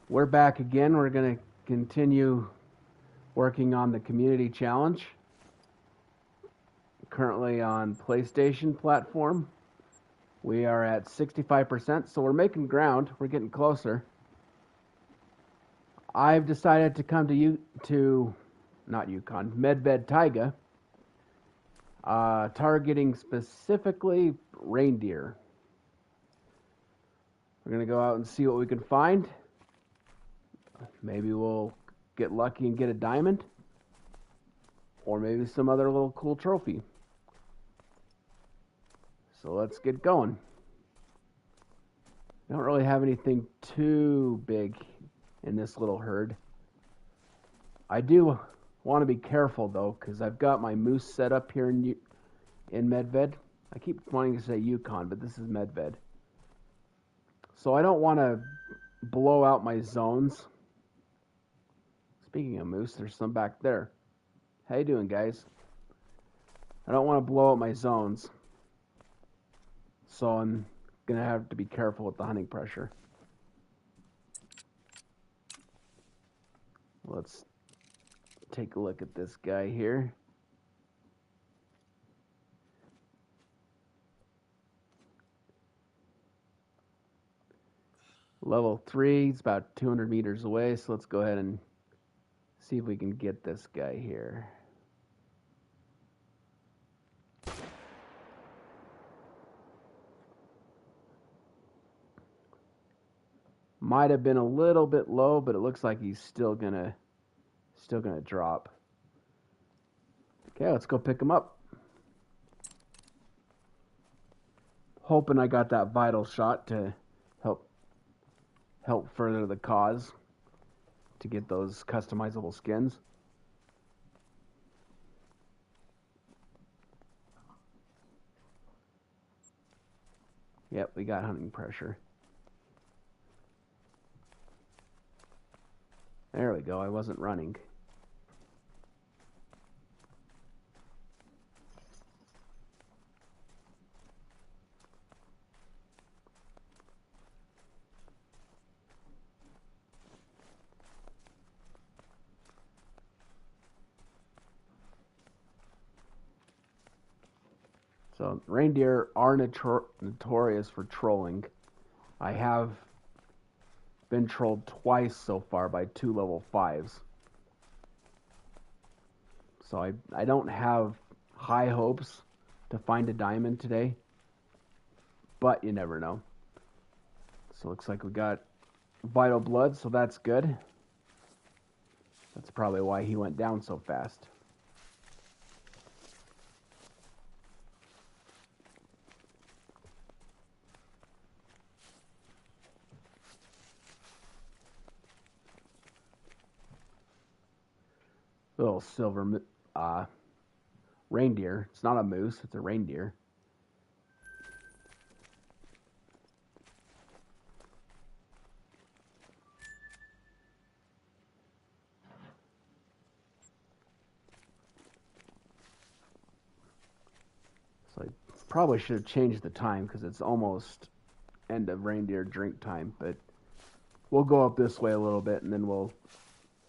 We're back again. We're going to continue working on the community challenge. Currently on PlayStation platform. We are at 65%, so we're making ground. We're getting closer. I've decided to come to Medved Taiga, targeting specifically reindeer. We're going to go out and see what we can find. Maybe we'll get lucky and get a diamond, or maybe some other little cool trophy. So let's get going. I don't really have anything too big in this little herd. I do want to be careful though, because I've got my moose set up here in Medved. I keep wanting to say Yukon, but this is Medved. So I don't want to blow out my zones. Speaking of moose, there's some back there. How you doing, guys? I don't want to blow out my zones. So I'm going to have to be careful with the hunting pressure. Let's take a look at this guy here. Level 3, it's about 200 meters away, so let's go ahead and see if we can get this guy here. Might have been a little bit low, but it looks like he's still gonna drop. Okay, let's go pick him up. Hoping I got that vital shot to help further the cause to get those customizable skins. Yep, we got hunting pressure. There we go, I wasn't running. So reindeer are notorious for trolling. I have been trolled twice so far by 2 level 5s. So I don't have high hopes to find a diamond today, but you never know. So looks like we got vital blood, so that's good. That's probably why he went down so fast. Little silver reindeer. It's not a moose, it's a reindeer. So I probably should have changed the time because it's almost end of reindeer drink time, but we'll go up this way a little bit and then we'll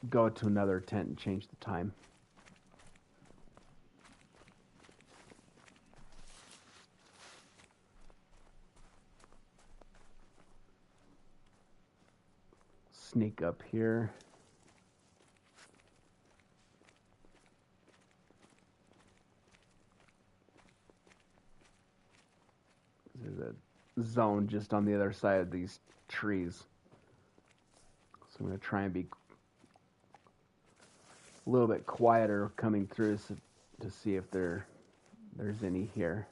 go to another tent and change the time. Sneak up here. There's a zone just on the other side of these trees. So I'm going to try and be a little bit quieter coming through to see if there's any here.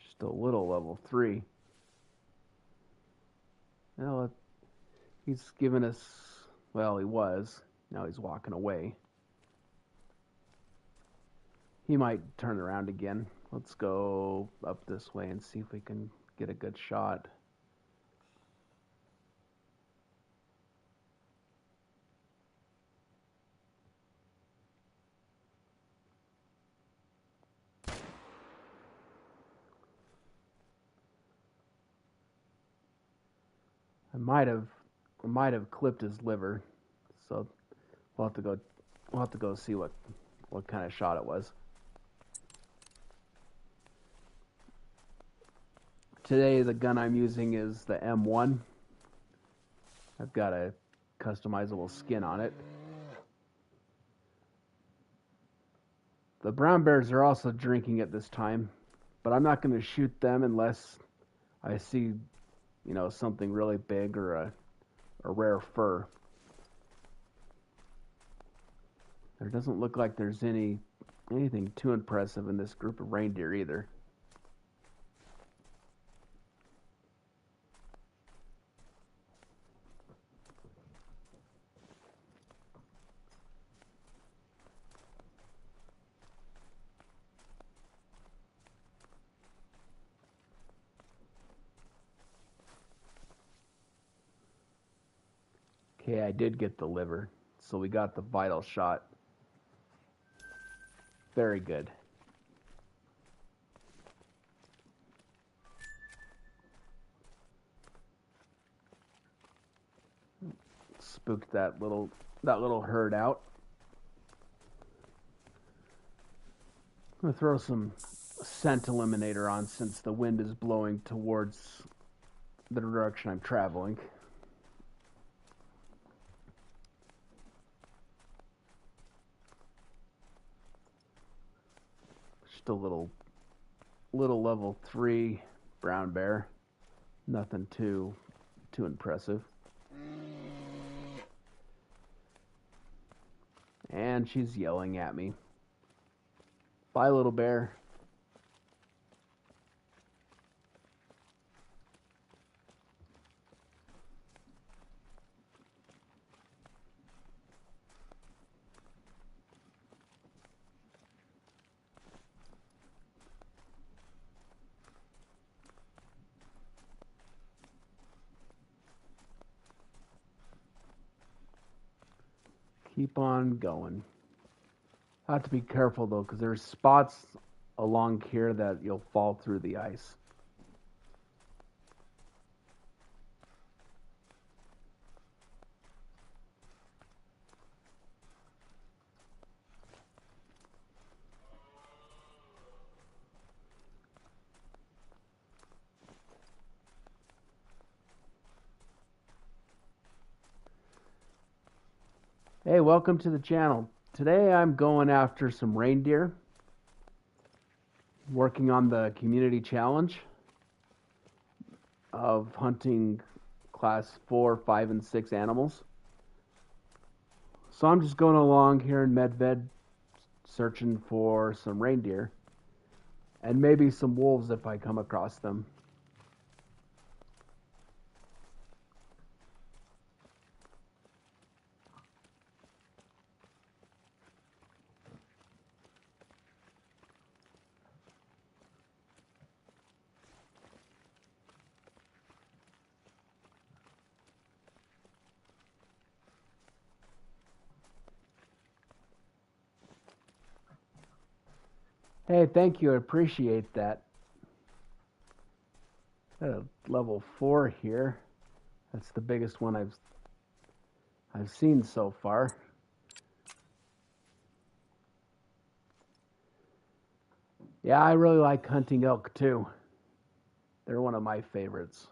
Just a little level 3. Well, he's given us, well, he was. Now he's walking away. He might turn around again. Let's go up this way and see if we can get a good shot. I might have clipped his liver, so we'll have to go see what kind of shot it was. Today the gun I'm using is the M1. I've got a customizable skin on it. The brown bears are also drinking at this time, but I'm not going to shoot them unless I see, something really big or a rare fur. There doesn't look like there's anything too impressive in this group of reindeer either. Okay, I did get the liver, so we got the vital shot. Very good. Spooked that little herd out. I'm gonna throw some scent eliminator on since the wind is blowing towards the direction I'm traveling. Just a little level 3 brown bear. Nothing too impressive. And she's yelling at me. Bye, little bear. Keep on going. I have to be careful though, because there's spots along here that you'll fall through the ice. Hey, welcome to the channel. Today I'm going after some reindeer, working on the community challenge of hunting class 4, 5, and 6 animals. So I'm just going along here in Medved searching for some reindeer and maybe some wolves if I come across them. Hey, thank you. I appreciate that. Got a level 4 here. That's the biggest one I've seen so far. Yeah, I really like hunting elk too. They're one of my favorites.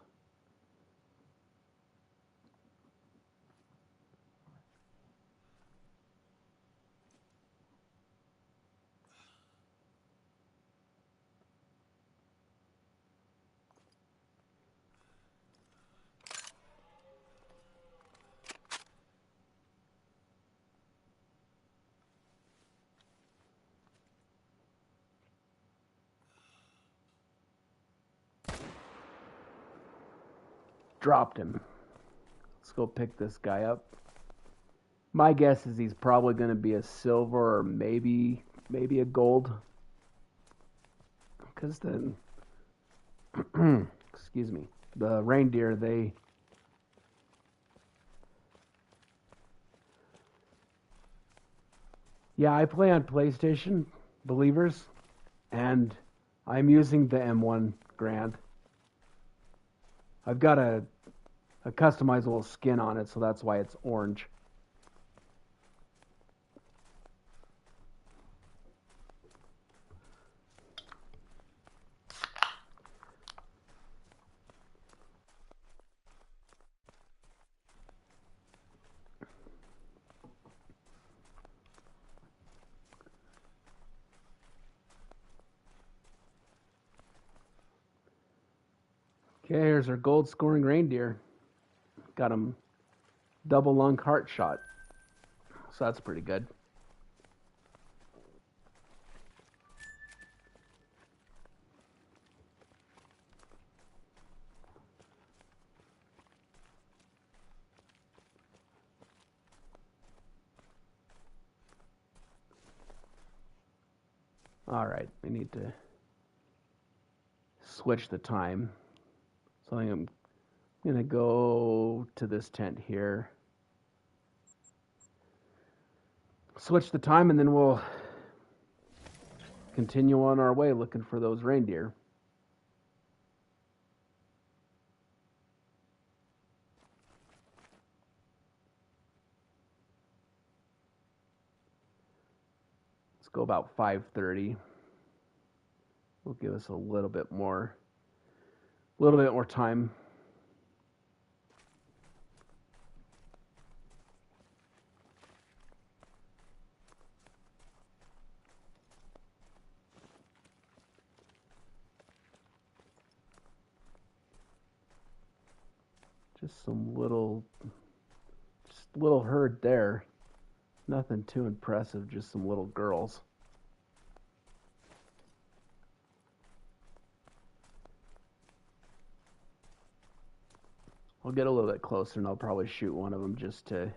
Dropped him. Let's go pick this guy up. My guess is he's probably going to be a silver or maybe a gold. Because then, excuse me, the reindeer, yeah, I play on PlayStation, believers, and I'm using the M1 Grand. I've got a a customizable skin on it, so that's why it's orange. Okay, here's our gold scoring reindeer. Got him double lung heart shot. So that's pretty good. All right, we need to switch the time. So I think I'm going to go to this tent here. Switch the time, and then we'll continue on our way looking for those reindeer. Let's go about 5:30. Will give us a little bit more time. Just some little herd there. Nothing too impressive, just some little girls. I'll get a little bit closer and I'll probably shoot one of them just to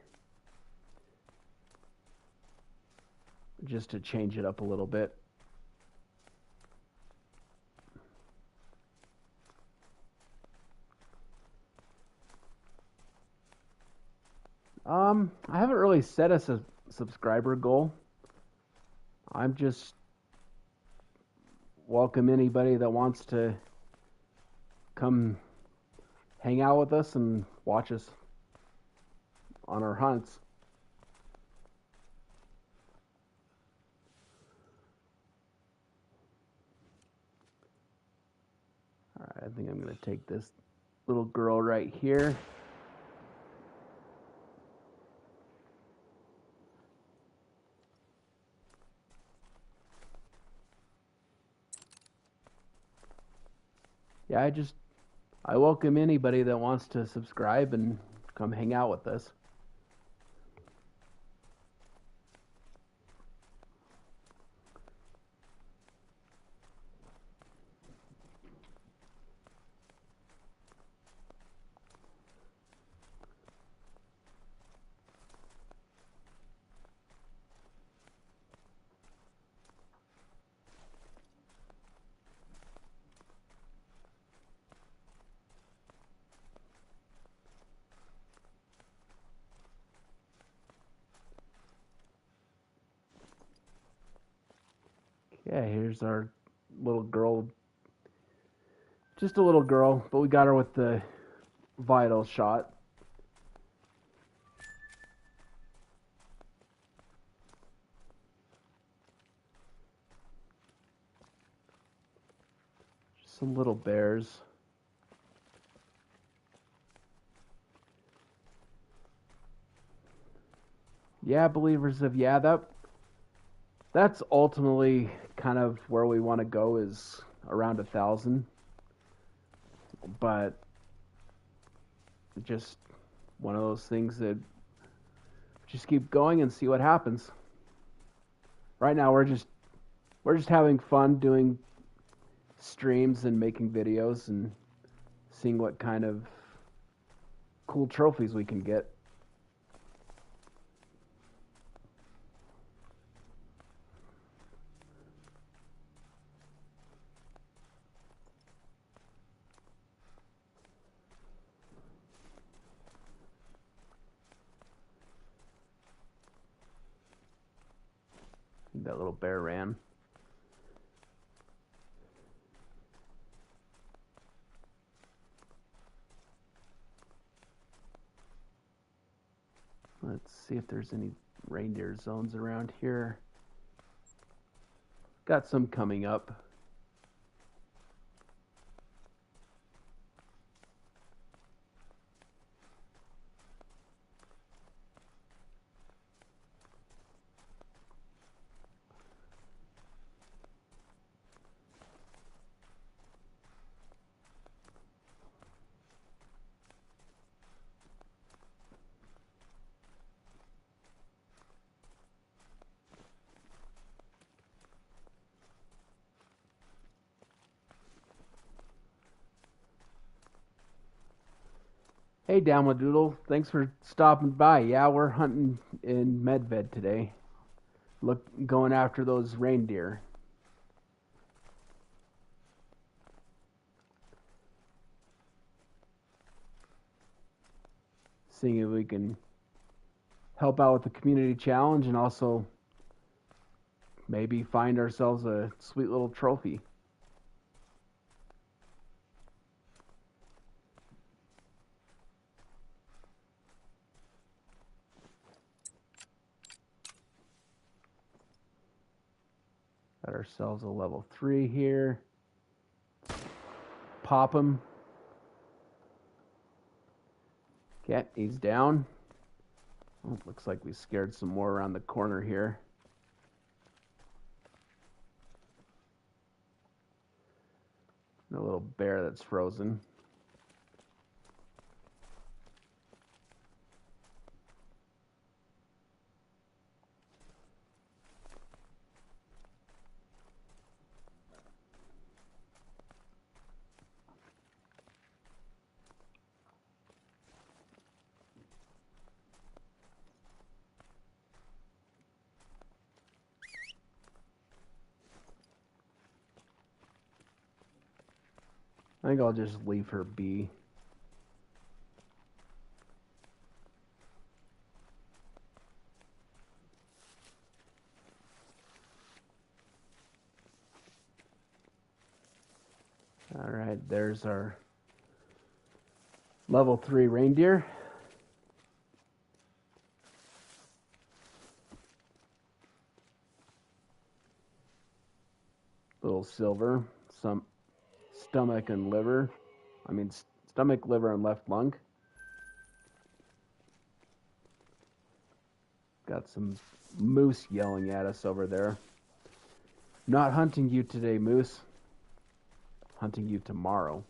change it up a little bit. I haven't really set a subscriber goal. I'm just welcome anybody that wants to come hang out with us and watch us on our hunts. All right, I think I'm going to take this little girl right here. Yeah, I welcome anybody that wants to subscribe and come hang out with us. Yeah, here's our little girl. Just a little girl, but we got her with the vital shot. Just some little bears. Yeah, believers of that's ultimately kind of where we want to go, is around 1,000. But just one of those things that just keep going and see what happens. Right now we're just having fun doing streams and making videos and seeing what kind of cool trophies we can get. That little bear ran. Let's see if there's any reindeer zones around here. Got some coming up. Hey, Doodle, thanks for stopping by. Yeah, we're hunting in Medved today. Going after those reindeer. Seeing if we can help out with the community challenge and also maybe find ourselves a sweet little trophy. Got ourselves a level 3 here. Pop him. Okay, he's down. Oh, looks like we scared some more around the corner here. A little bear that's frozen. I think I'll just leave her be. All right, there's our level 3 reindeer. Little silver, some stomach and liver. Stomach, liver, and left lung. Got some moose yelling at us over there. Not hunting you today, moose. Hunting you tomorrow.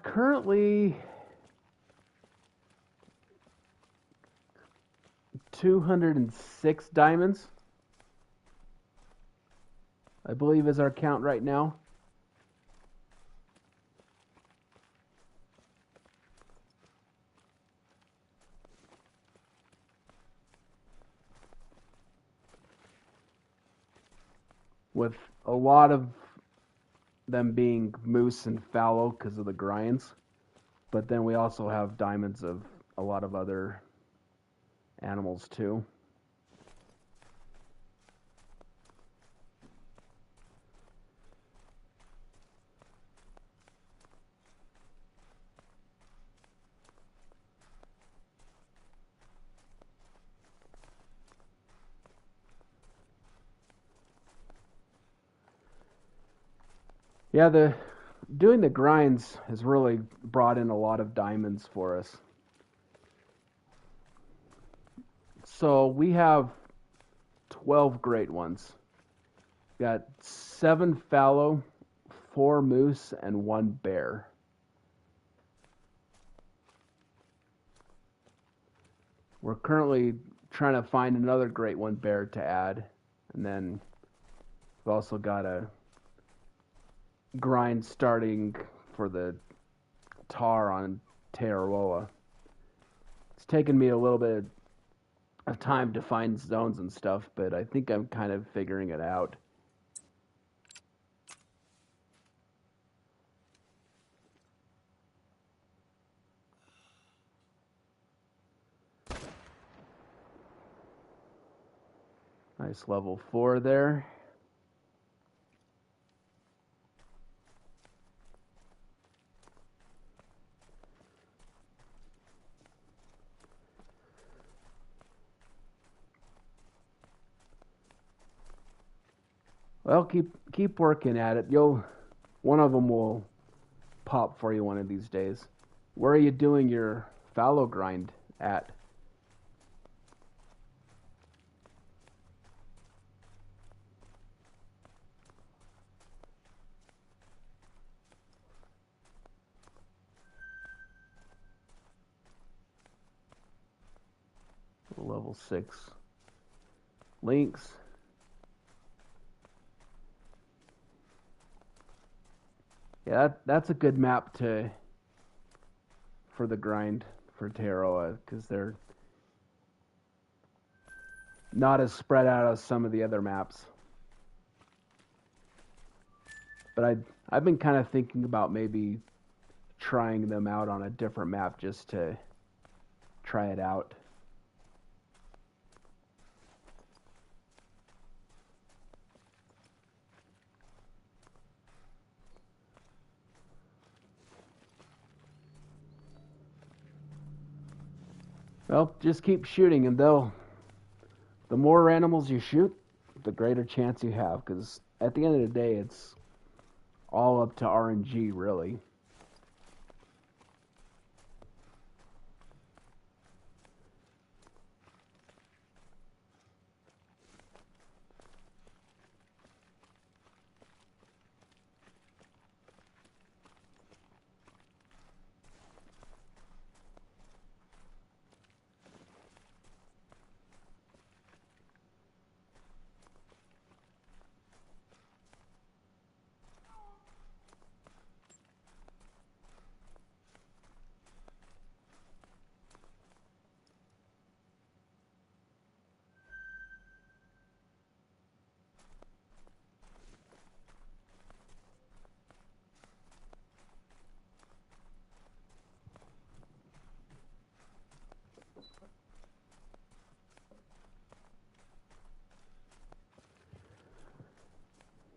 Currently 206 diamonds, I believe, is our count right now. With a lot of them being moose and fallow because of the grinds. But then we also have diamonds of a lot of other animals too. Yeah, doing the grinds has really brought in a lot of diamonds for us. So we have 12 great ones. Got 7 fallow, 4 moose, and 1 bear. We're currently trying to find another great one bear to add. And then we've also got a grind starting for the tar on Tararoa. It's taken me a little bit of time to find zones and stuff, but I think I'm kind of figuring it out. Nice level 4 there. Well, keep working at it. One of them will pop for you one of these days. Where are you doing your fallow grind at? Level 6 links. Yeah, that's a good map for the grind for Taroa, because they're not as spread out as some of the other maps. But I've been kind of thinking about maybe trying them out on a different map just to try it out. Well, just keep shooting, and the more animals you shoot, the greater chance you have, because at the end of the day, it's all up to RNG, really.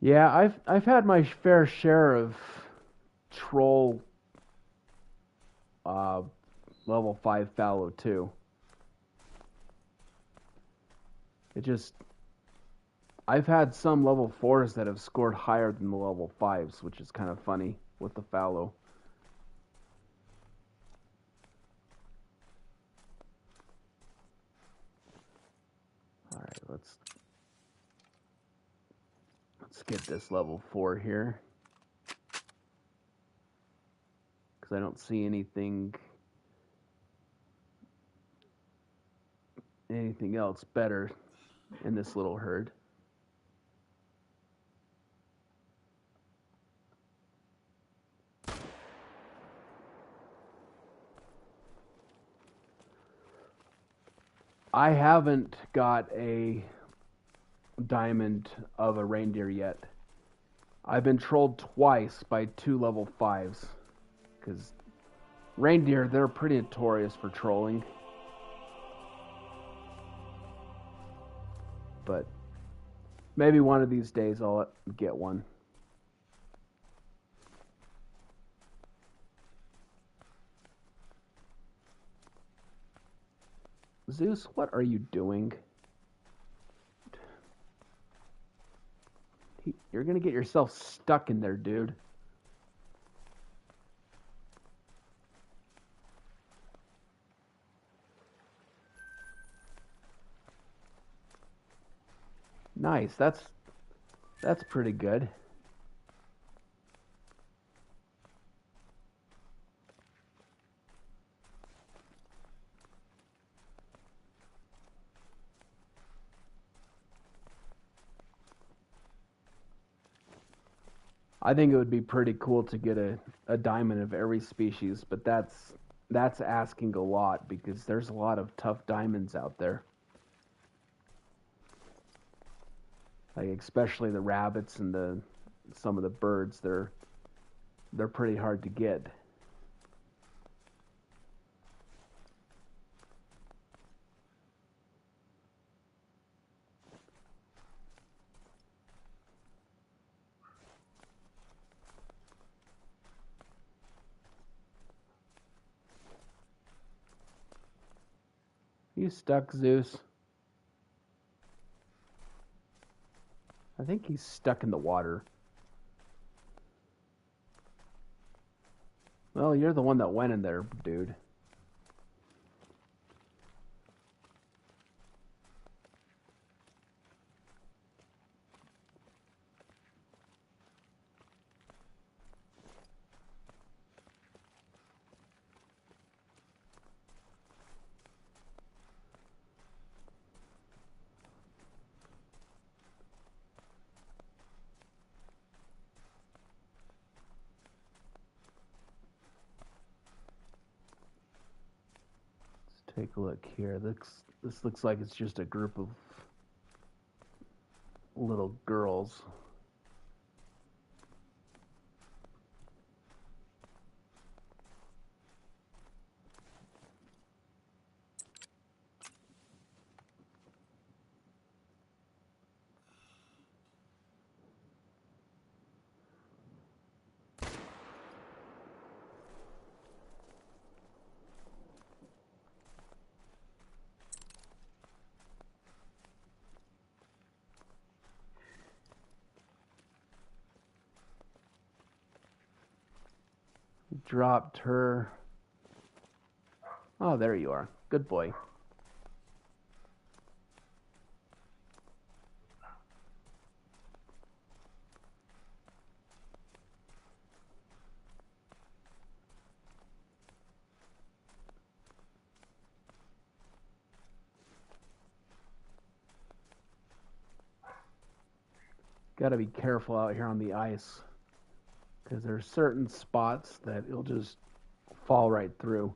Yeah, I've had my fair share of troll uh, level 5 fallow too. I've had some level 4s that have scored higher than the level 5s, which is kind of funny with the fallow. All right, let's get this level 4 here, because I don't see anything else better in this little herd. I haven't got a diamond of a reindeer yet. I've been trolled twice by 2 level 5s, because reindeer, they're pretty notorious for trolling. But maybe one of these days I'll get one. Zeus, what are you doing? You're gonna get yourself stuck in there, dude. Nice, that's pretty good. I think it would be pretty cool to get a diamond of every species, but that's asking a lot, because there's a lot of tough diamonds out there. Like especially the rabbits and some of the birds, they're pretty hard to get. You stuck, Zeus? I think he's stuck in the water. Well, you're the one that went in there, dude. Take a look here. This looks like it's just a group of little girls. Dropped her. Oh, there you are. Good boy. Got to be careful out here on the ice, because there's certain spots that it'll just fall right through.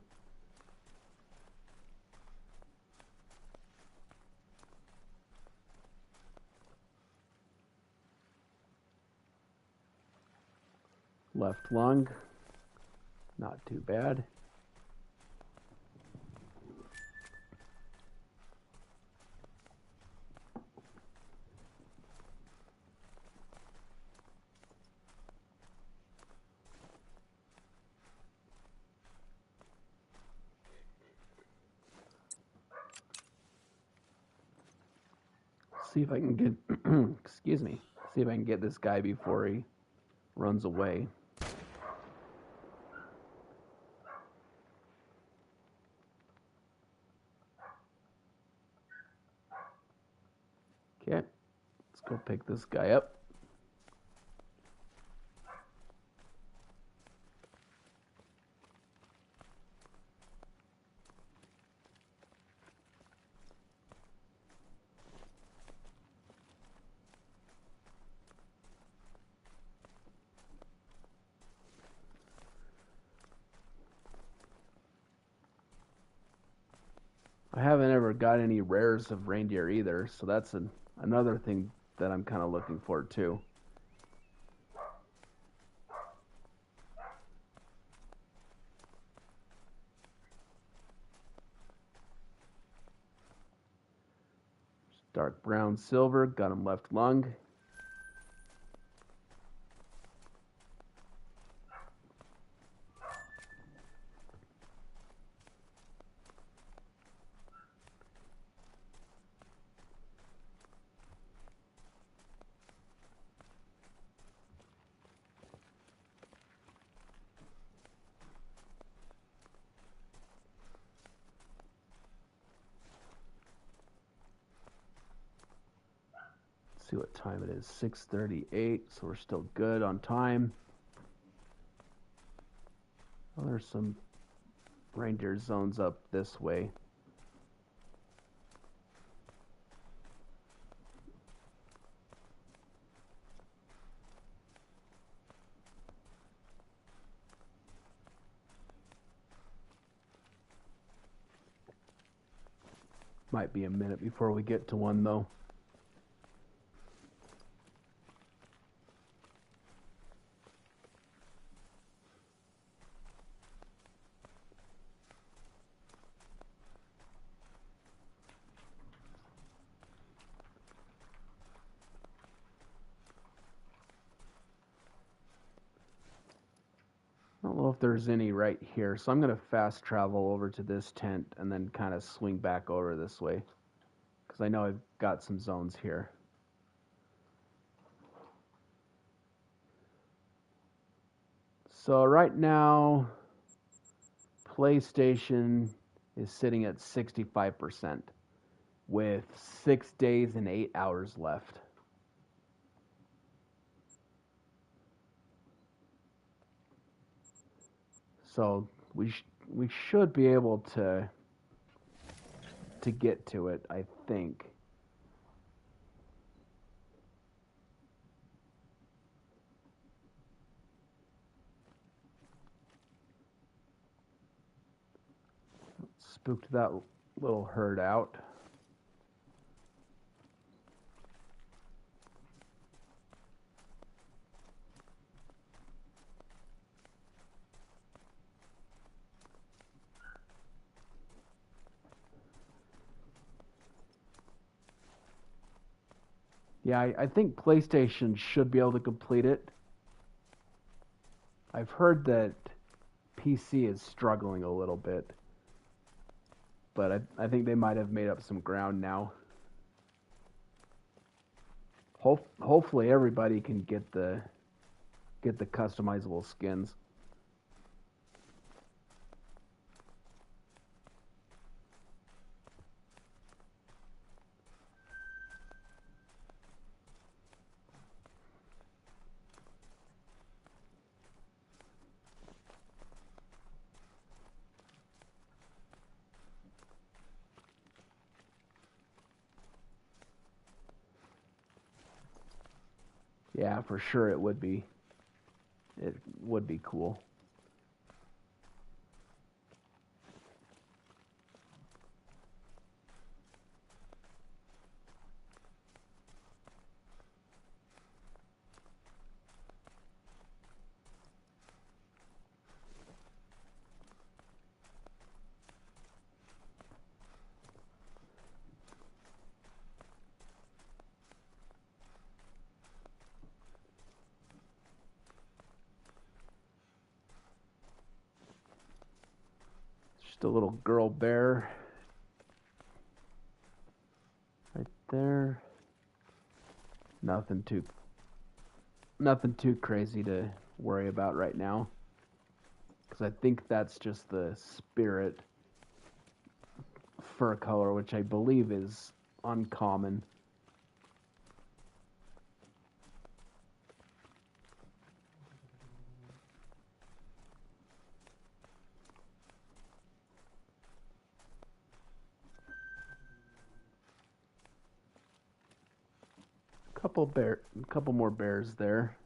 Left lung, not too bad. See if I can get, excuse me, see if I can get this guy before he runs away. Okay, let's go pick this guy up. I haven't ever got any rares of reindeer either, so that's another thing that I'm kind of looking forward to. Dark brown silver, got him left lung. See what time it is, 6:38, so we're still good on time. Well, there's some reindeer zones up this way. Might be a minute before we get to one though. Well, don't know if there's any right here, so I'm going to fast travel over to this tent and then kind of swing back over this way, because I know I've got some zones here. So right now, PlayStation is sitting at 65% with 6 days and 8 hours left. So we should be able to get to it, I think. Spooked that little herd out. Yeah, I think PlayStation should be able to complete it. I've heard that PC is struggling a little bit, but I think they might have made up some ground now. Hopefully everybody can get the customizable skins. Yeah, for sure it would be. It would be cool. Just a little girl bear right there. Nothing too crazy to worry about right now, because I think that's just the spirit fur color, which I believe is uncommon. Couple more bears there.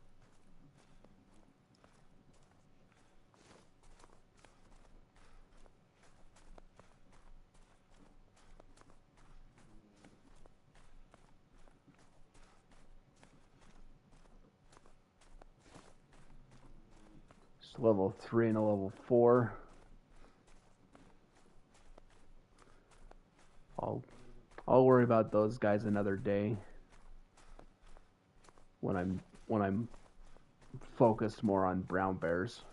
Just level 3 and a level 4. I'll worry about those guys another day when I'm focused more on brown bears.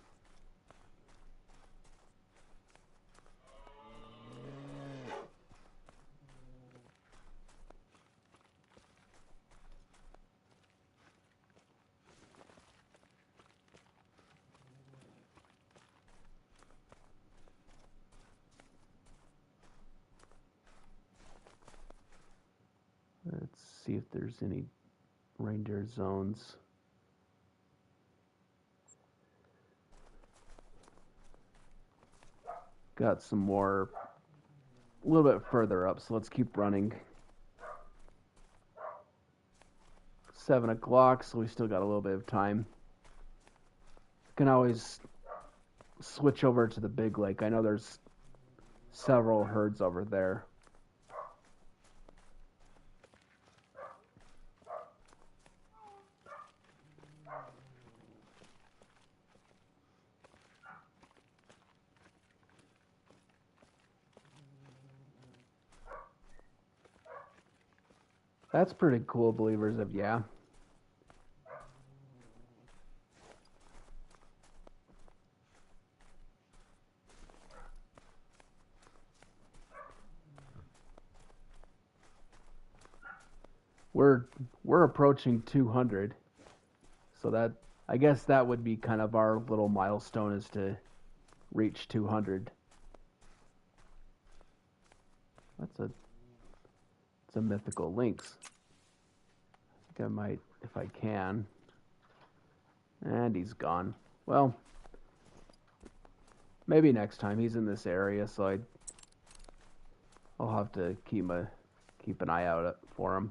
Let's see if there's any reindeer zones. Got some more a little bit further up, so let's keep running. 7 o'clock, so we still got a little bit of time. Can always switch over to the big lake. I know there's several herds over there. That's pretty cool, believers of yeah. we're approaching 200. So that, I guess that would be kind of our little milestone, is to reach 200. It's a mythical lynx. I think I might, if I can. And he's gone. Well, maybe next time. He's in this area, so I'll have to keep an eye out for him.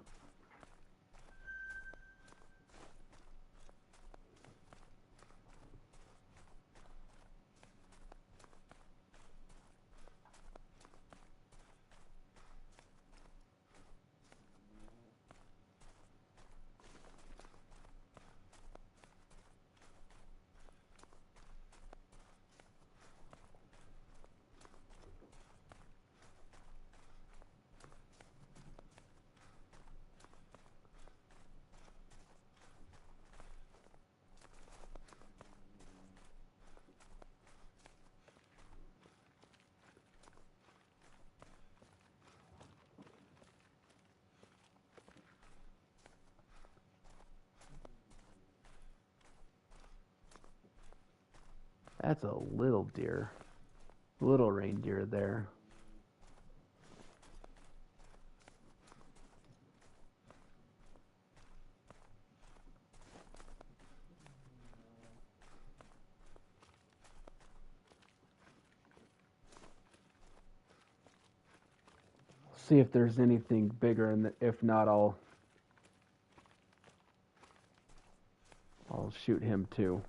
That's a little deer. Little reindeer there. See if there's anything bigger, and if not, I'll shoot him too.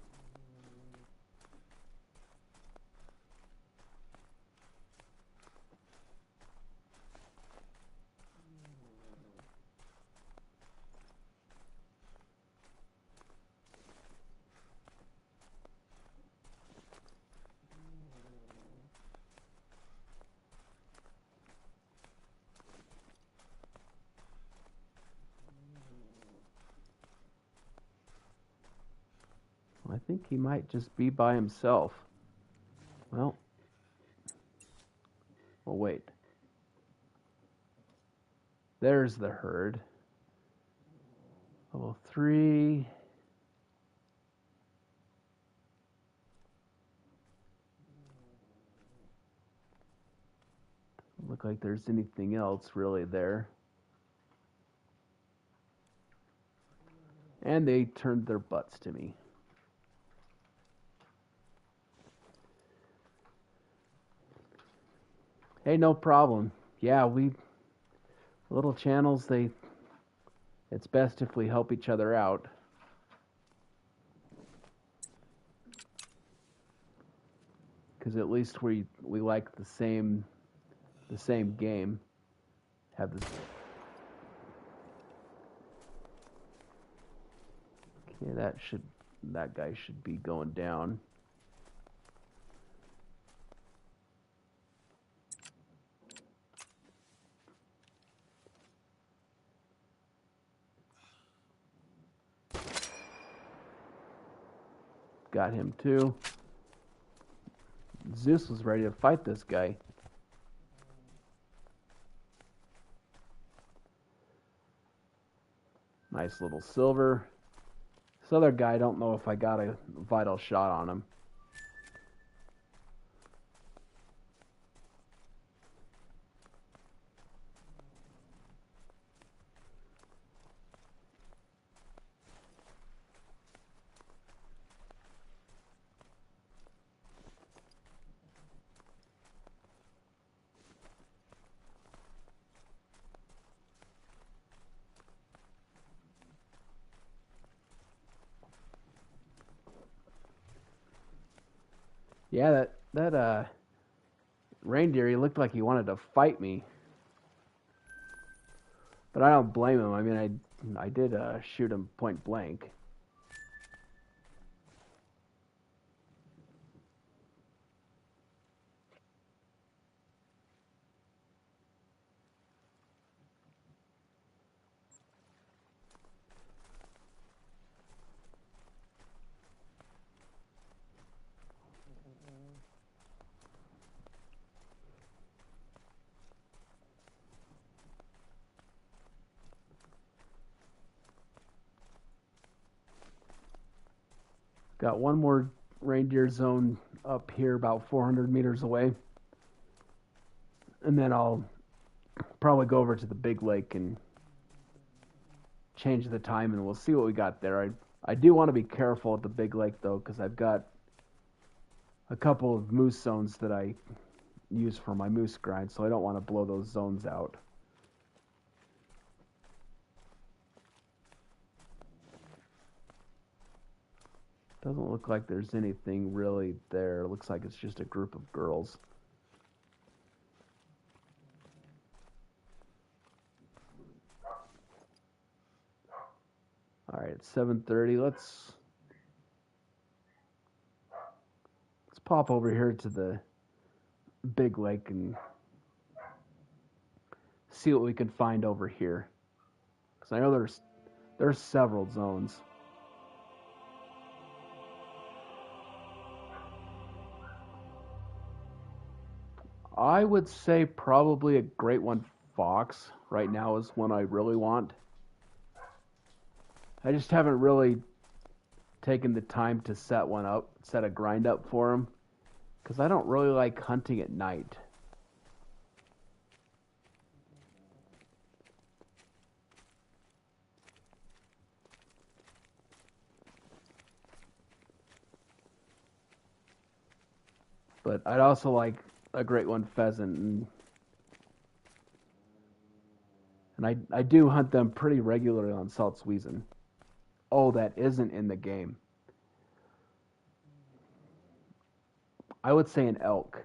I think he might just be by himself. Well, wait. There's the herd. Level 3. Doesn't look like there's anything else really there. And they turned their butts to me. Hey, no problem. Yeah, little channels, it's best if we help each other out. Because at least we like the same game. Have this. Okay, that guy should be going down. Got him too. Zeus was ready to fight this guy. Nice little silver. This other guy, I don't know if I got a vital shot on him. Yeah, that reindeer, he looked like he wanted to fight me. But I don't blame him. I mean, I did shoot him point blank. Got one more reindeer zone up here about 400 meters away. And then I'll probably go over to the big lake and change the time, and we'll see what we got there. I do want to be careful at the big lake, though, because I've got a couple of moose zones that I use for my moose grind, so I don't want to blow those zones out. Doesn't look like there's anything really there. It looks like it's just a group of girls. All right, it's 7:30. Let's pop over here to the big lake and see what we can find over here. Because I know there's several zones. I would say probably a great one fox right now is one I really want. I just haven't really taken the time to set one up, set a grind up for them, because I don't really like hunting at night. But I'd also like a great one pheasant, and I do hunt them pretty regularly on Saltzwiesen. Oh, that isn't in the game. I would say an elk.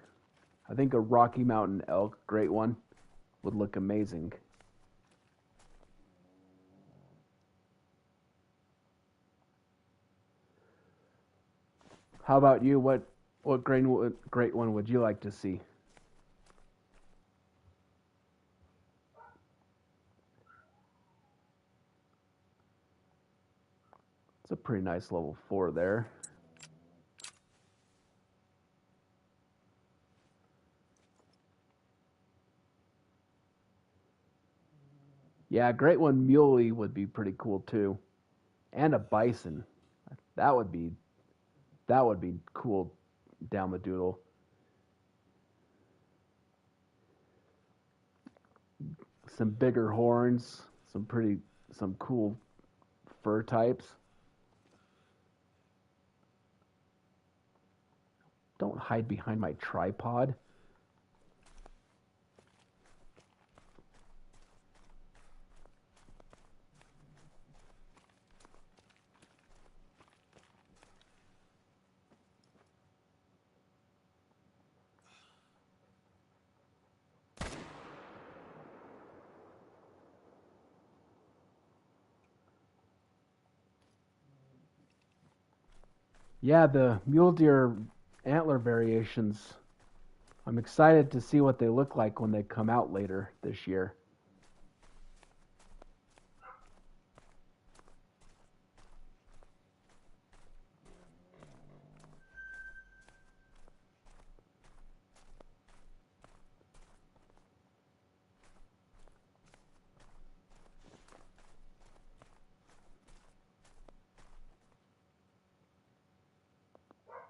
I think a Rocky Mountain elk, great one, would look amazing. How about you? What great one would you like to see? It's a pretty nice level 4 there. Yeah, great one muley would be pretty cool too. And a bison. That would be cool down the doodle. Some bigger horns, some cool fur types. Don't hide behind my tripod. Yeah, the mule deer antler variations. I'm excited to see what they look like when they come out later this year.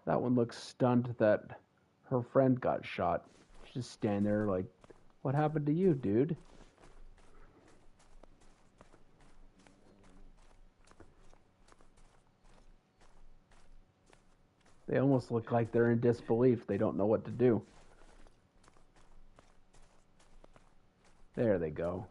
That one looks stunned that her friend got shot. She's just standing there like, what happened to you, dude? They almost look like they're in disbelief. They don't know what to do. There they go.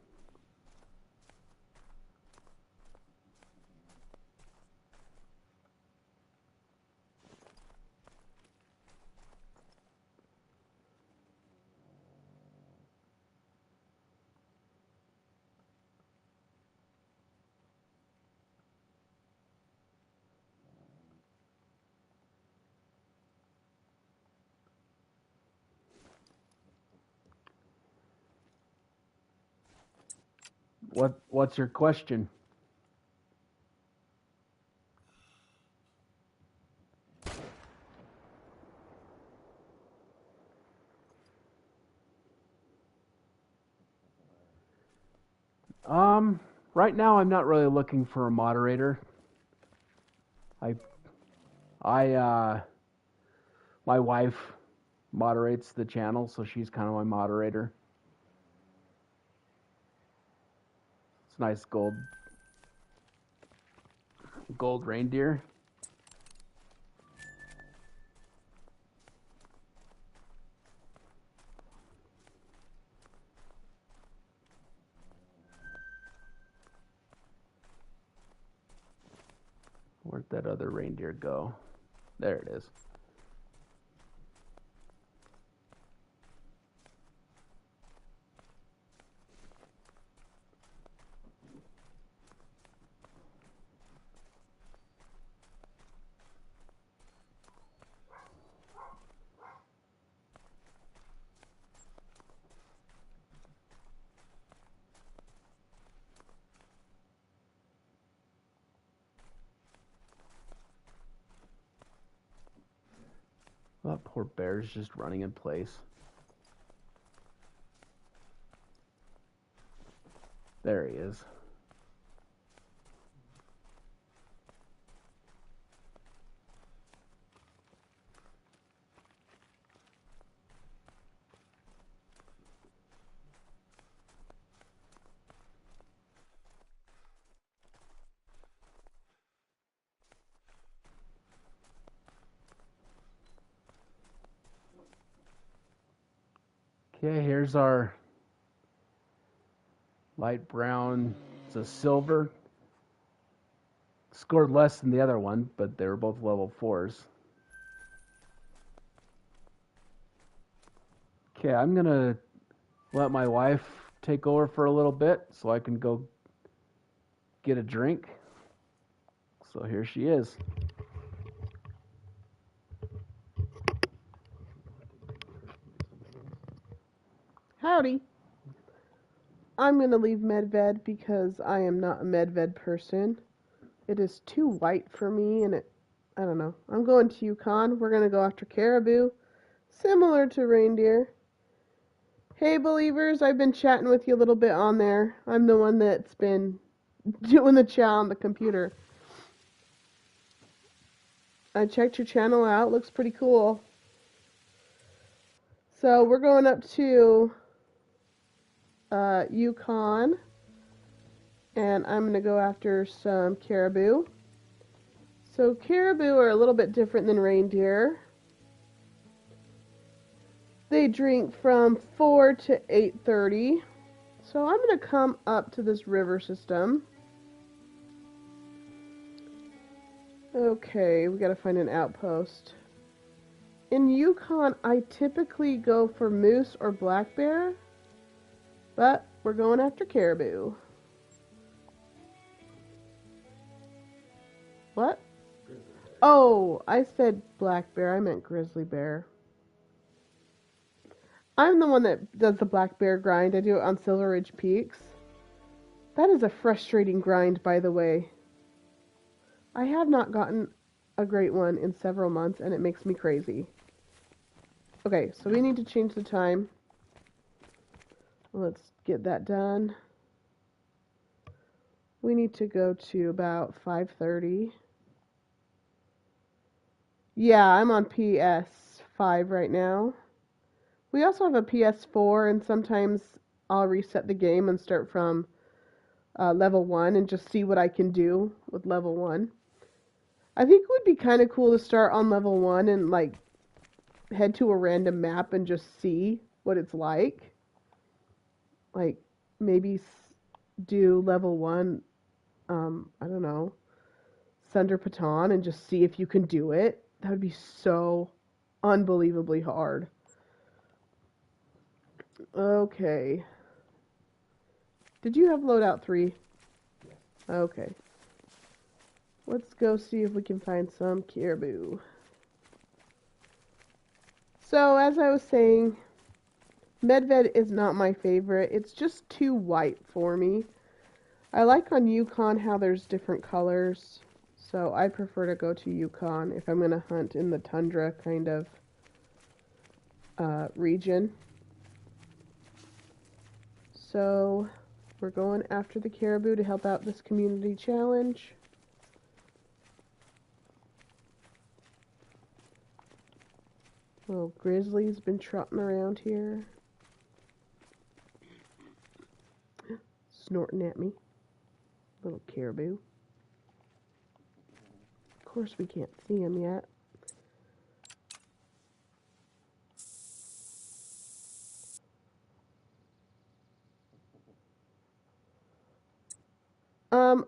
What's your question? Right now I'm not really looking for a moderator. I My wife moderates the channel, so she's kind of my moderator. It's nice gold reindeer. Where'd that other reindeer go? There it is. That poor bear's just running in place. There he is. Okay, here's our light brown. It's a silver. Scored less than the other one, but they were both level 4s. Okay, I'm going to let my wife take over for a little bit so I can go get a drink. So here she is. Howdy. I'm going to leave Medved because I am not a Medved person. It is too white for me, and I don't know. I'm going to Yukon. We're going to go after caribou, similar to reindeer. Hey, believers, I've been chatting with you a little bit on there. I'm the one that's been doing the chat on the computer. I checked your channel out. Looks pretty cool. So we're going up to Yukon, and I'm going to go after some caribou. So caribou are a little bit different than reindeer. They drink from 4 to 8:30. So I'm going to come up to this river system. Okay, we got to find an outpost. In Yukon, I typically go for moose or black bear, but we're going after caribou. What? Oh, I said black bear. I meant grizzly bear. I'm the one that does the black bear grind. I do it on Silver Ridge Peaks. That is a frustrating grind, by the way. I have not gotten a great one in several months, and it makes me crazy. Okay, so we need to change the time. Let's get that done. We need to go to about 5:30. Yeah, I'm on PS5 right now. We also have a PS4, and sometimes I'll reset the game and start from level 1 and just see what I can do with level 1. I think it would be kind of cool to start on level 1 and like head to a random map and just see what it's like. Like maybe do level 1, I don't know, Thunder Paton, and just see if you can do it. That would be so unbelievably hard. Okay. Did you have loadout 3? Yes. Okay. Let's go see if we can find some caribou. So, as I was saying, Medved is not my favorite. It's just too white for me. I like on Yukon how there's different colors. So I prefer to go to Yukon if I'm going to hunt in the tundra kind of region. So we're going after the caribou to help out this community challenge. Little grizzly's been trotting around here, snorting at me. Little caribou. Of course we can't see him yet.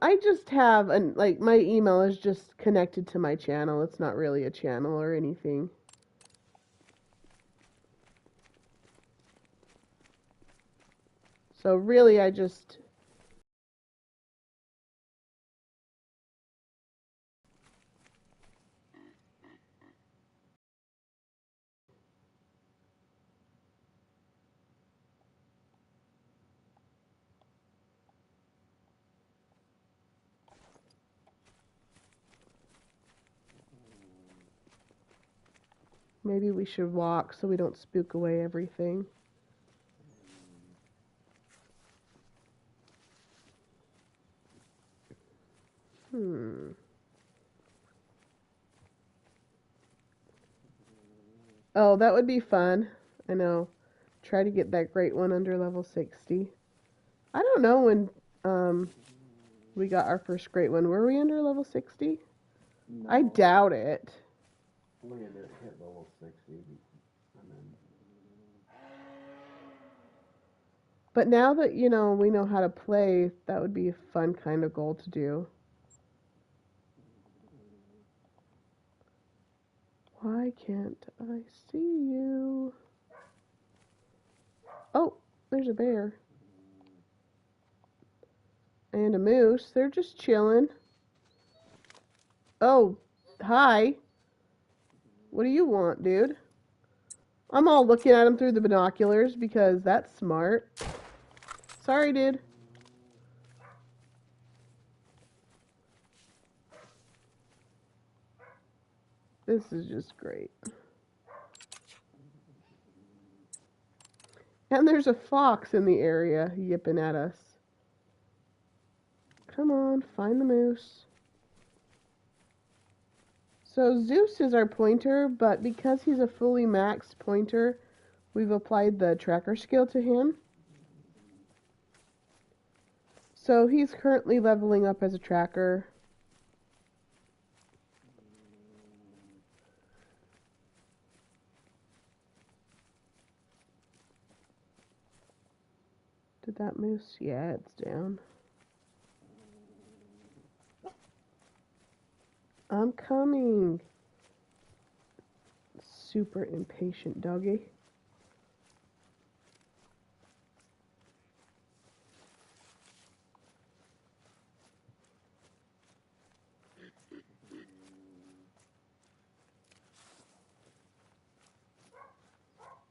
I just have like my email is just connected to my channel. It's not really a channel or anything. So really I just maybe we should walk so we don't spook away everything. Oh, that would be fun. I know. Try to get that great one under level 60. I don't know when we got our first great one. Were we under level 60? No. I doubt it. We had to hit level 60. And then... But now that, you know, we know how to play, that would be a fun kind of goal to do. Why can't I see you? Oh, there's a bear. And a moose. They're just chilling. Oh, hi. What do you want, dude? I'm all looking at him through the binoculars because that's smart. Sorry, dude. This is just great. And there's a fox in the area yipping at us. Come on, find the moose. So Zeus is our pointer, but because he's a fully maxed pointer, we've applied the tracker skill to him. So he's currently leveling up as a tracker. Did that moose? Yeah, it's down. I'm coming. Super impatient doggy.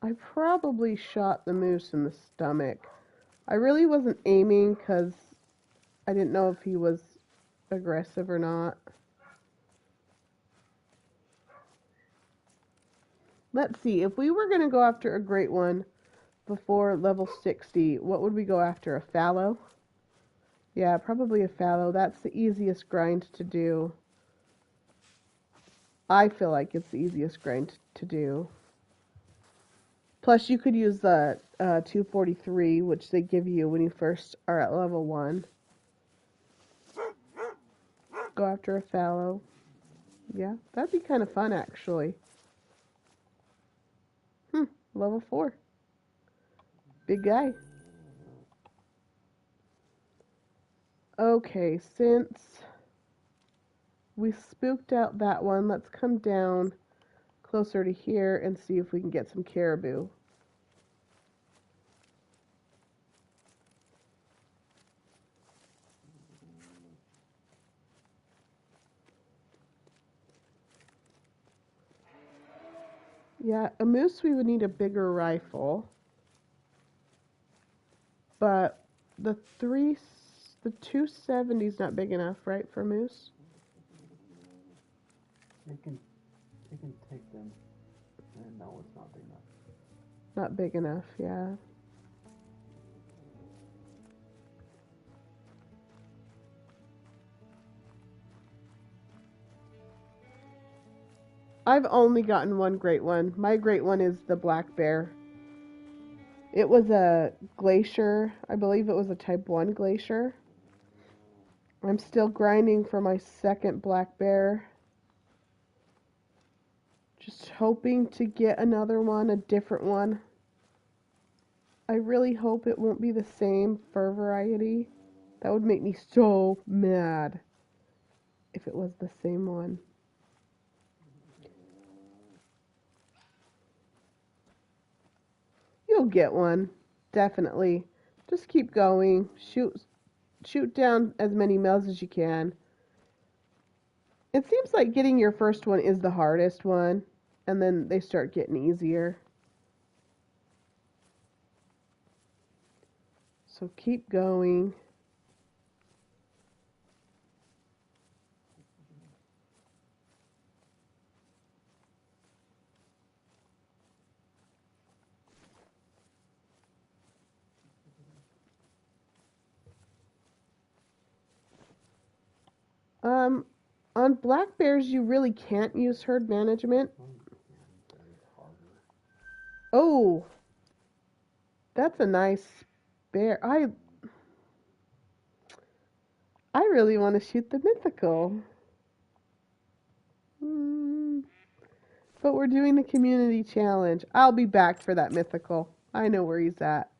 I probably shot the moose in the stomach. I really wasn't aiming because I didn't know if he was aggressive or not. Let's see, if we were going to go after a great one before level 60, what would we go after? A fallow? Yeah, probably a fallow. That's the easiest grind to do. I feel like it's the easiest grind to do. Plus, you could use the 243, which they give you when you first are at level 1. Go after a fallow. Yeah, that'd be kind of fun, actually. Level 4. Big guy. Okay, since we spooked out that one, let's come down closer to here and see if we can get some caribou. Yeah, a moose we would need a bigger rifle. But the 270 is not big enough, right, for moose? They can take them. No, it's not big enough. Not big enough, yeah. I've only gotten one great one. My great one is the black bear. It was a glacier. I believe it was a type 1 glacier. I'm still grinding for my second black bear. Just hoping to get another one, a different one. I really hope it won't be the same fur variety. That would make me so mad if it was the same one. You'll get one, definitely. Just keep going. Shoot down as many males as you can. It seems like getting your first one is the hardest one, and then they start getting easier. So keep going. On black bears, you really can't use herd management. Oh, that's a nice bear. I really want to shoot the mythical. But we're doing the community challenge. I'll be back for that mythical. I know where he's at.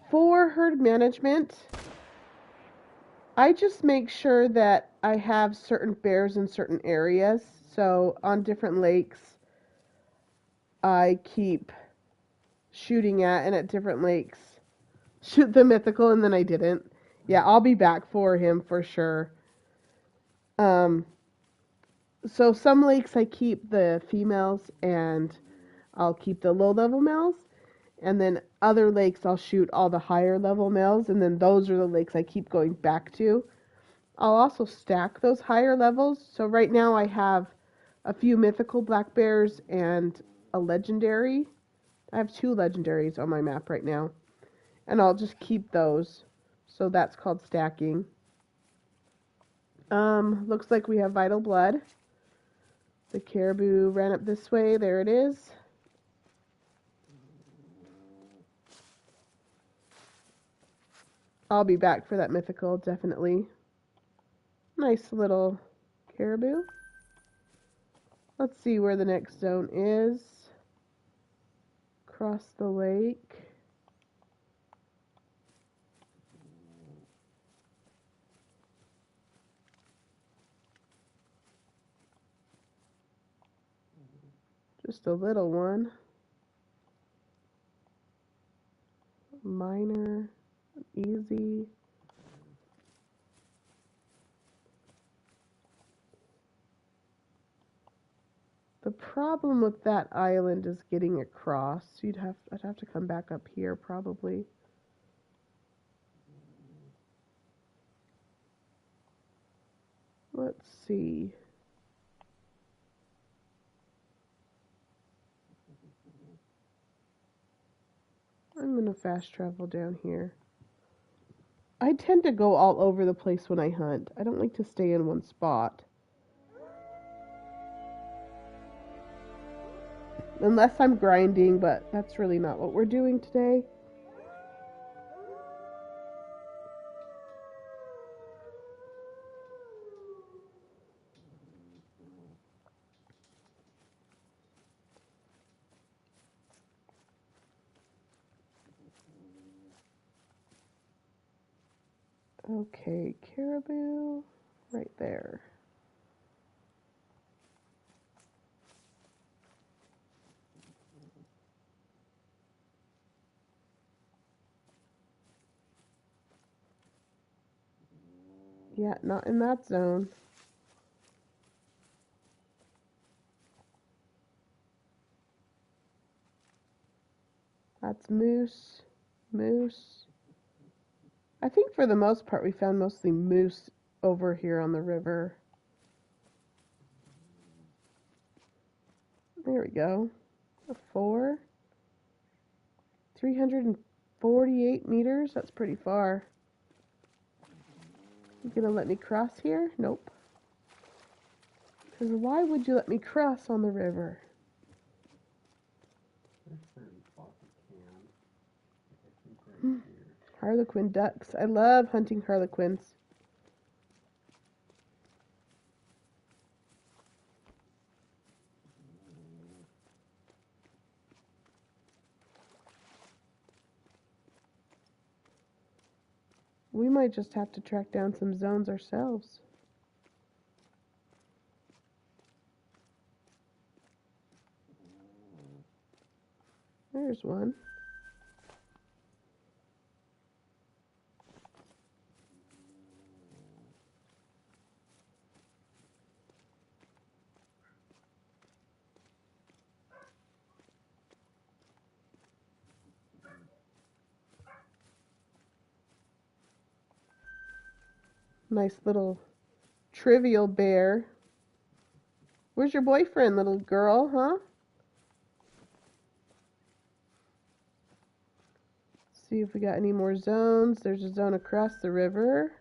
For herd management, I just make sure that I have certain bears in certain areas. So on different lakes, I keep shooting at, and at different lakes, shoot the mythical, and then I didn't. Yeah, I'll be back for him for sure. So some lakes I keep the females, and I'll keep the low level males. And then other lakes I'll shoot all the higher level males, and then those are the lakes I keep going back to. I'll also stack those higher levels. So right now I have a few mythical black bears and a legendary. I have 2 legendaries on my map right now. And I'll just keep those. So that's called stacking. Looks like we have vital blood. The caribou ran up this way. There it is. I'll be back for that mythical, definitely. Nice little caribou. Let's see where the next zone is. Across the lake. Just a little one. Minor, easy. The problem with that island is getting across. I'd have to come back up here probably. Let's see. I'm gonna fast travel down here. I tend to go all over the place when I hunt. I don't like to stay in one spot. Unless I'm grinding, but that's really not what we're doing today. Okay, caribou, right there. Yeah, not in that zone. That's moose, moose. I think for the most part we found mostly moose over here on the river. There we go. A 4. 348 meters. That's pretty far. You gonna let me cross here? Nope. Because why would you let me cross on the river? There's certain spots you can. I think right here. Harlequin ducks. I love hunting harlequins. We might just have to track down some zones ourselves. There's one. Nice little trivial bear. Where's your boyfriend, little girl, huh? See if we got any more zones. There's a zone across the river.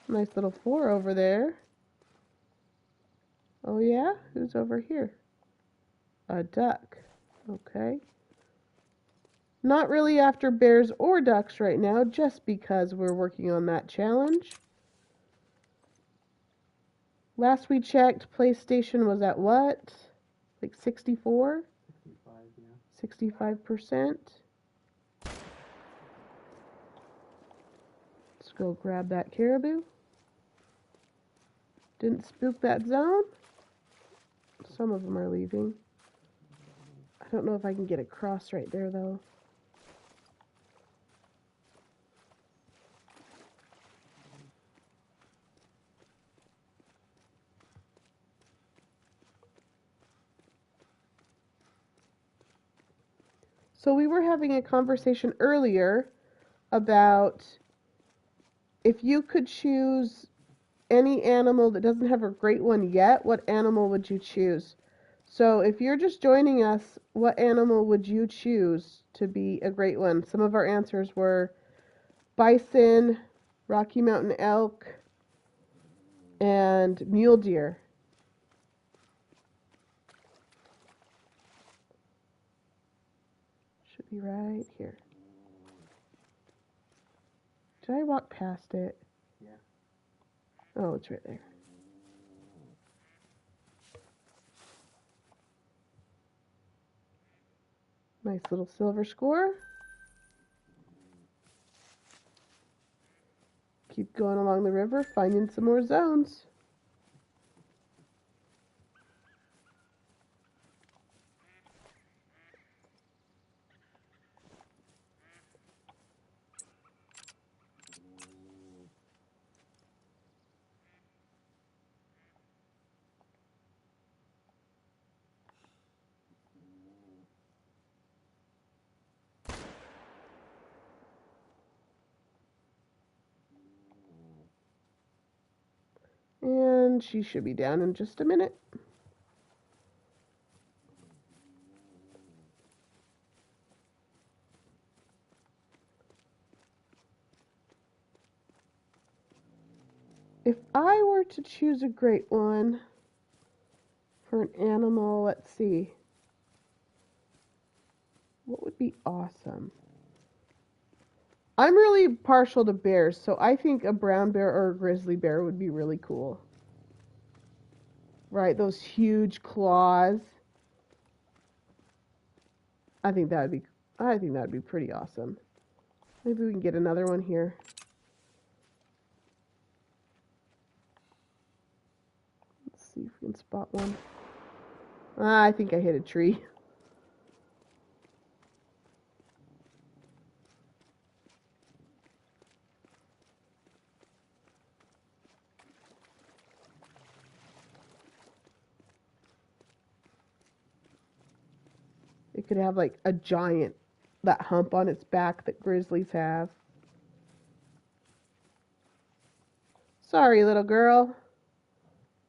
Nice little 4 over there. Oh yeah? Who's over here? A duck. Okay. Not really after bears or ducks right now, just because we're working on that challenge. Last we checked, PlayStation was at what? Like 64? 65, yeah. 65%. Let's go grab that caribou. Didn't spook that zone. Some of them are leaving. I don't know if I can get across right there though. So we were having a conversation earlier about if you could choose any animal that doesn't have a great one yet, what animal would you choose? So if you're just joining us, what animal would you choose to be a great one? Some of our answers were bison, Rocky Mountain elk, and mule deer. Should be right here. Did I walk past it? Yeah. Oh, it's right there. Nice little silver score. Keep going along the river, finding some more zones. And she should be down in just a minute. If I were to choose a great one for an animal, let's see. What would be awesome? I'm really partial to bears, so I think a brown bear or a grizzly bear would be really cool. Right, those huge claws. I think that'd be pretty awesome. Maybe we can get another one here. Let's see if we can spot one. I think I hit a tree. It could have like a giant, that hump on its back that grizzlies have. Sorry, little girl.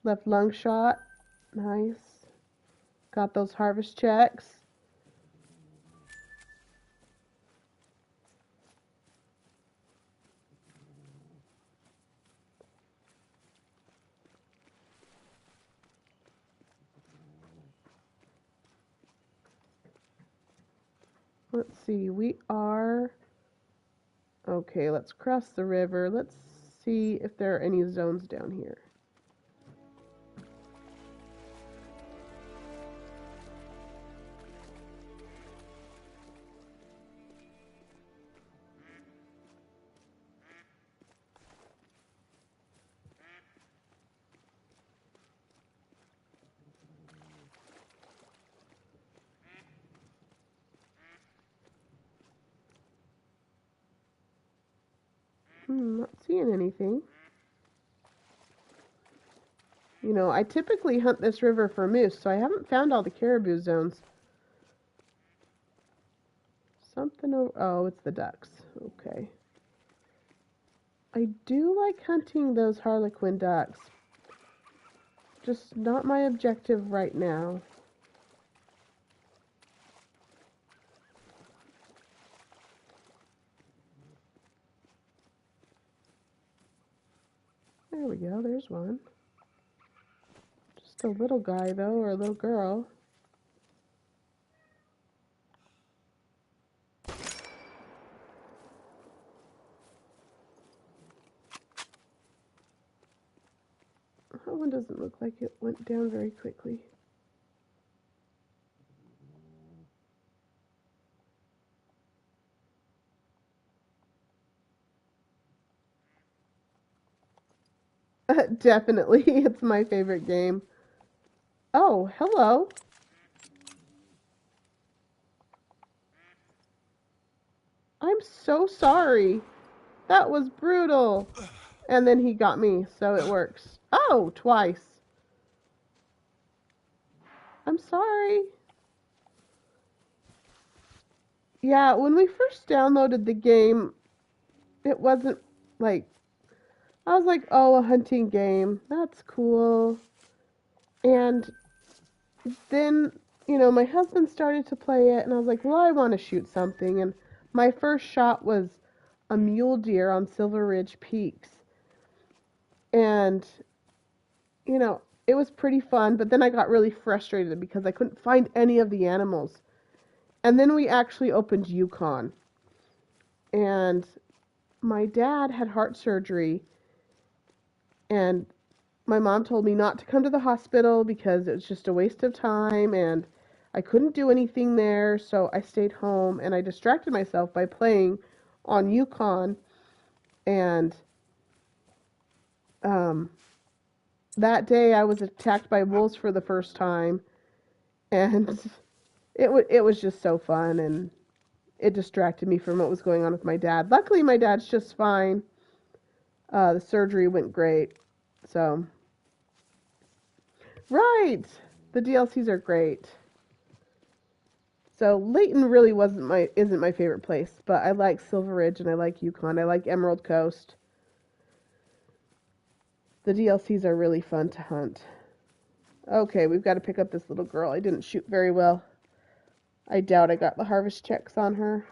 Left lung shot. Nice. Got those harvest checks. Let's see, we are... Okay, let's cross the river. Let's see if there are any zones down here. Not seeing anything. You know, I typically hunt this river for moose, so I haven't found all the caribou zones. Something over... Oh, it's the ducks. Okay. I do like hunting those harlequin ducks. Just not my objective right now. There we go, there's one. Just a little guy, though, or a little girl. That one doesn't look like it went down very quickly. Definitely, it's my favorite game. Oh, hello. I'm so sorry. That was brutal. And then he got me, so it works. Oh, twice. I'm sorry. Yeah, when we first downloaded the game, it wasn't like... I was like, oh, a hunting game. That's cool. And then, you know, my husband started to play it, and I was like, well, I want to shoot something. And my first shot was a mule deer on Silver Ridge Peaks. And, you know, it was pretty fun, but then I got really frustrated because I couldn't find any of the animals. And then we actually opened Yukon. And my dad had heart surgery, and my mom told me not to come to the hospital because it was just a waste of time and I couldn't do anything there, so I stayed home and I distracted myself by playing on Yukon. And that day I was attacked by wolves for the first time, and it was just so fun, and it distracted me from what was going on with my dad. Luckily, my dad's just fine. The surgery went great, so... Right! The DLCs are great. So Layton really isn't my favorite place, but I like Silver Ridge and I like Yukon. I like Emerald Coast. The DLCs are really fun to hunt. Okay, we've got to pick up this little girl. I didn't shoot very well. I doubt I got the harvest checks on her.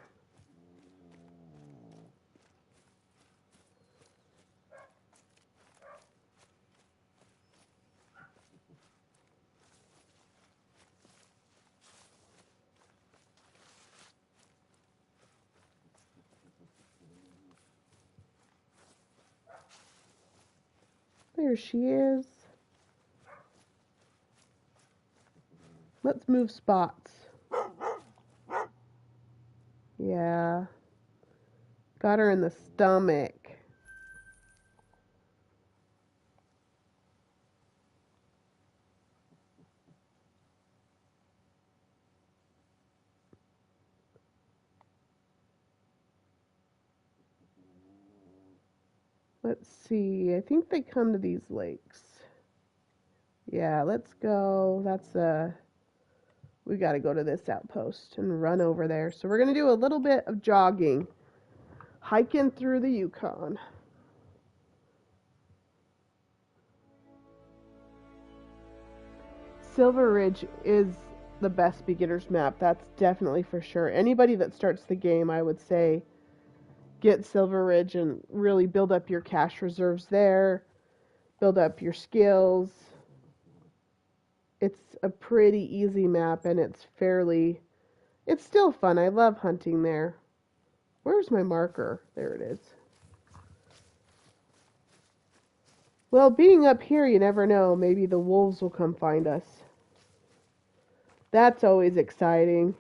There she is. Let's move spots. Yeah. Got her in the stomach. Let's see. I think they come to these lakes. Yeah, let's go. We got to go to this outpost and run over there. So we're going to do a little bit of jogging, hiking through the Yukon. Silver Ridge is the best beginner's map. That's definitely for sure. Anybody that starts the game, I would say, get Silver Ridge and really build up your cash reserves there, build up your skills. It's a pretty easy map, and it's fairly It's still fun. I love hunting there. Where's my marker? There it is. Well, being up here, you never know. Maybe the wolves will come find us. That's always exciting.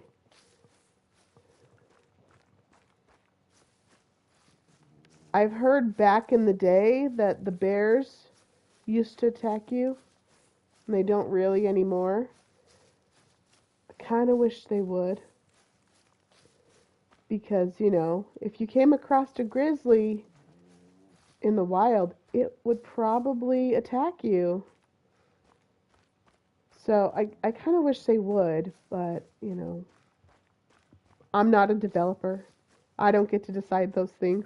I've heard back in the day that the bears used to attack you, and they don't really anymore. I kind of wish they would. Because, you know, if you came across a grizzly in the wild, it would probably attack you. So I kind of wish they would, but, you know, I'm not a developer. I don't get to decide those things.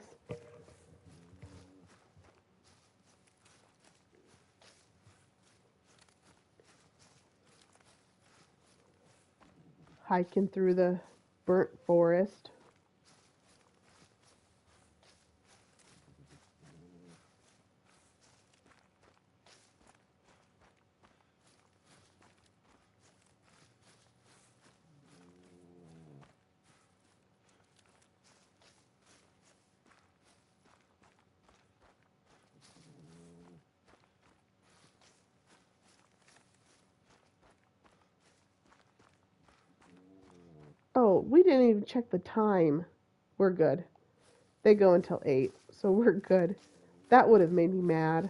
Hiking through the burnt forest. Oh, we didn't even check the time. We're good. They go until 8, so we're good. That would have made me mad.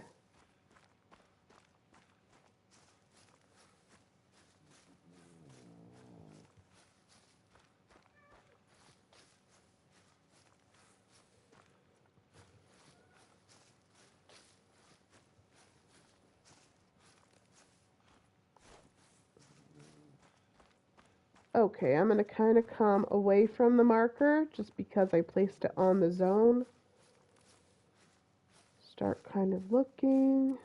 Okay, I'm going to kind of come away from the marker just because I placed it on the zone. Start kind of looking.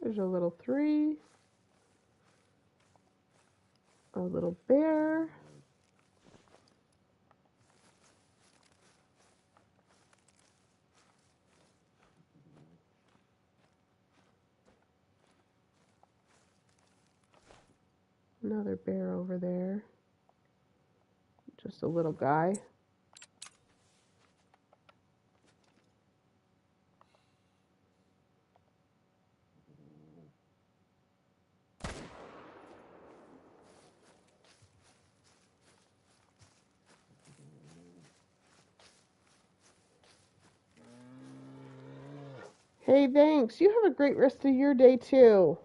There's a little 3. A little bear. Another bear over there. Just a little guy. Hey, thanks. You have a great rest of your day, too.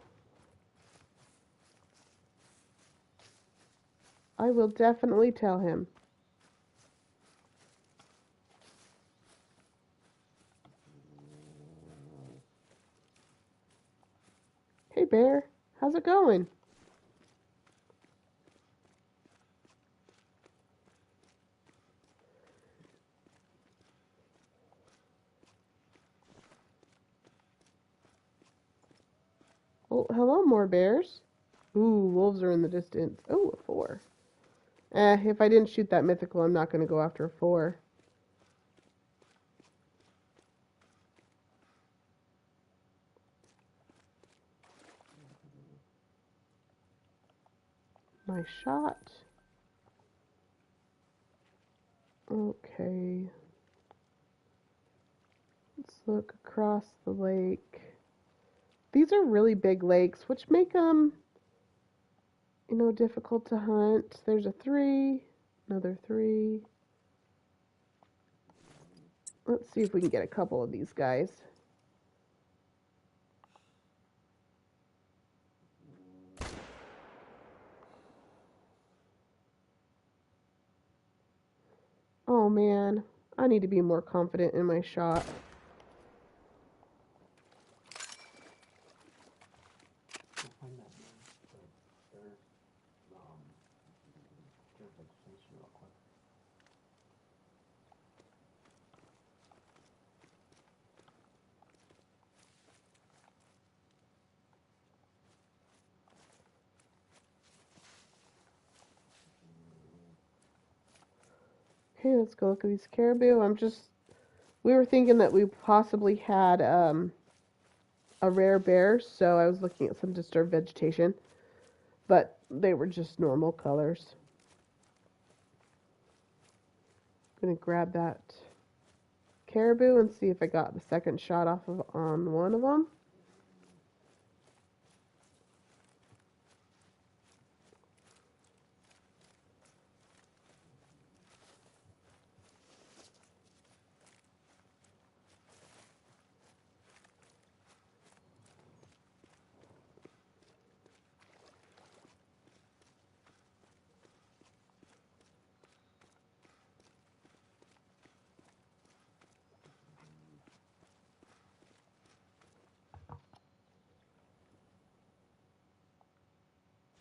I will definitely tell him. Hey, bear. How's it going? Oh, hello, more bears. Ooh, wolves are in the distance. Oh, a 4. If I didn't shoot that mythical, I'm not going to go after a 4. My shot. Okay. Let's look across the lake. These are really big lakes, which make them, you know, difficult to hunt. There's a 3, another 3. Let's see if we can get a couple of these guys. Oh man, I need to be more confident in my shot. Okay, let's go look at these caribou. We were thinking that we possibly had a rare bear, so I was looking at some disturbed vegetation, but they were just normal colors. I'm gonna grab that caribou and see if I got the second shot off of on one of them.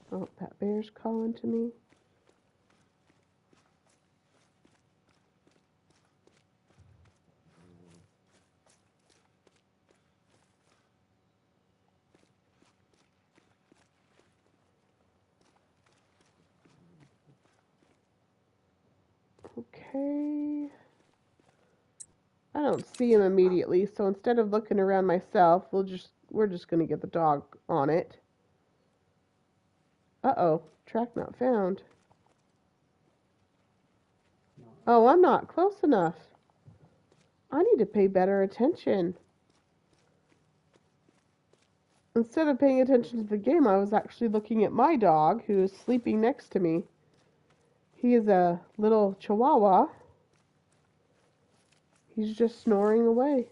Oh, that bear's calling to me. Okay. I don't see him immediately, so instead of looking around myself, we're just gonna get the dog on it. Uh-oh, track not found. Oh, I'm not close enough. I need to pay better attention. Instead of paying attention to the game, I was actually looking at my dog, who is sleeping next to me. He is a little chihuahua. He's just snoring away.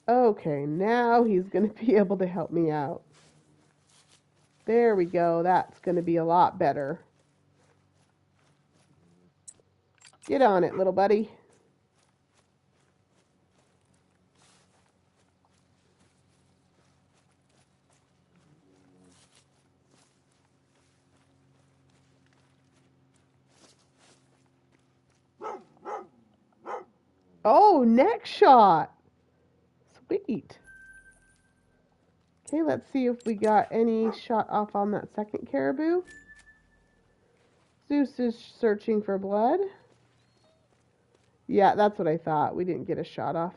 Okay, now he's going to be able to help me out. There we go. That's going to be a lot better. Get on it, little buddy. Oh, neck shot. Sweet. Okay, let's see if we got any shot off on that second caribou. Zeus is searching for blood. Yeah, that's what I thought. We didn't get a shot off.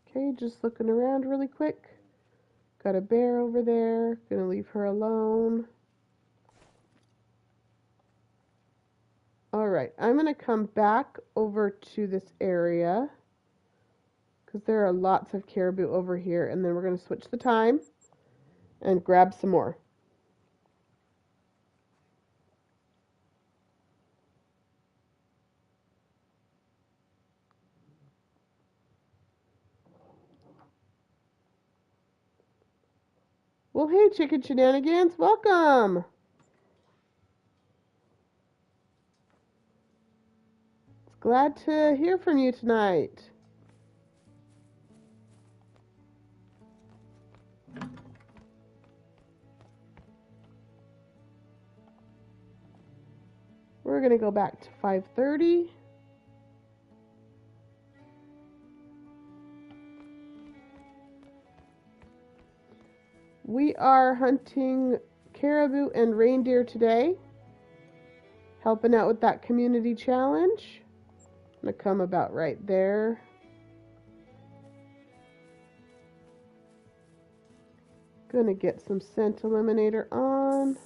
Okay, just looking around really quick. Got a bear over there. Gonna leave her alone. Alright, I'm gonna come back over to this area because there are lots of caribou over here, and then we're gonna switch the time and grab some more. Well, hey, Chicken Shenanigans, welcome! Glad to hear from you tonight. We're going to go back to 5:30. We are hunting caribou and reindeer today. Helping out with that community challenge. I'm going to come about right there. Going to get some scent eliminator on.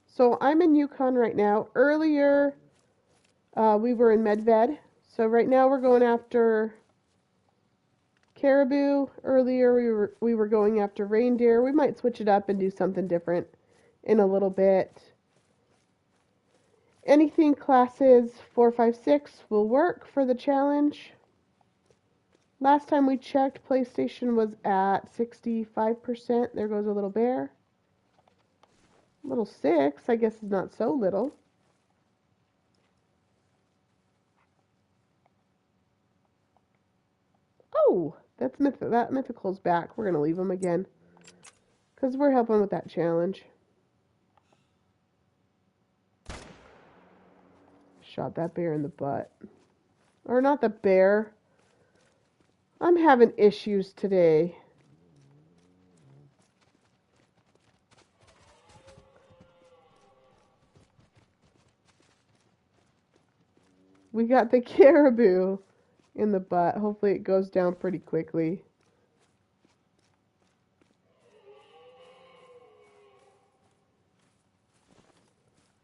So I'm in Yukon right now. Earlier, we were in Medved. So right now we're going after caribou. Earlier we were going after reindeer. We might switch it up and do something different in a little bit. Anything classes 4, 5, 6 will work for the challenge. Last time we checked, PlayStation was at 65%. There goes a little bear. Little 6, I guess, is not so little. Oh, that mythical's back. We're going to leave him again because we're helping with that challenge. Shot that bear in the butt. Or not the bear. I'm having issues today. We got the caribou in the butt. Hopefully it goes down pretty quickly.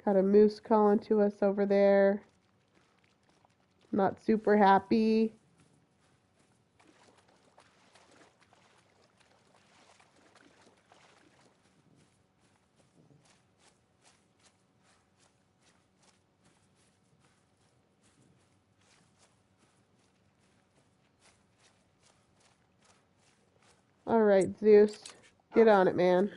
Got a moose calling to us over there. Not super happy. All right, Zeus. Get on it, man.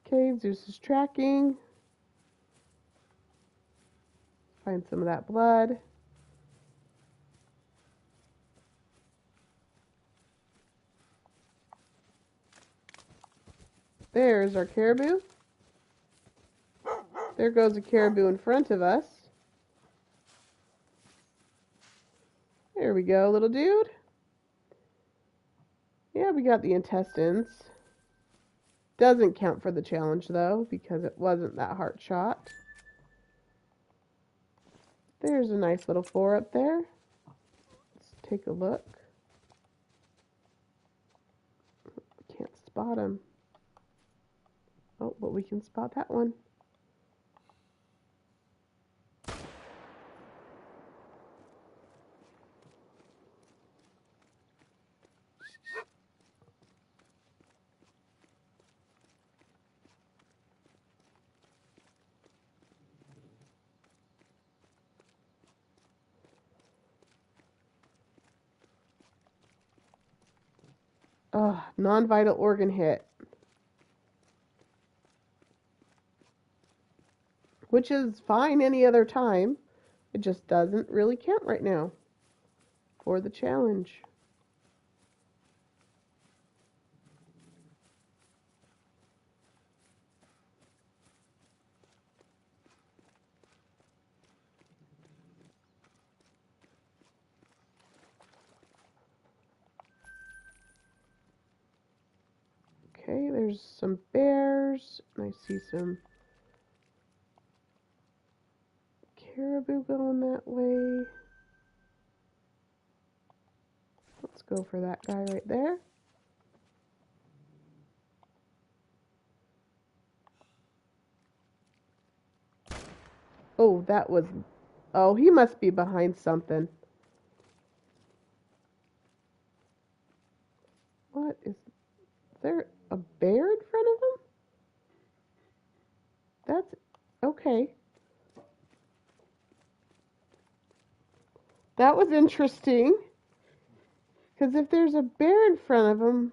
Okay, Zeus is tracking. Find some of that blood. There's our caribou. There goes a caribou in front of us. There we go, little dude. Yeah, we got the intestines. Doesn't count for the challenge, though, because it wasn't that heart shot. There's a nice little 4 up there. Let's take a look. Can't spot him. Oh, but we can spot that one. Non-vital organ hit. Which is fine any other time. It just doesn't really count right now for the challenge. Okay, there's some bears. I see some caribou going that way. Let's go for that guy right there. Oh, that was... Oh, he must be behind something. What is... there a bear in front of him? That's... okay. That was interesting. Because if there's a bear in front of him,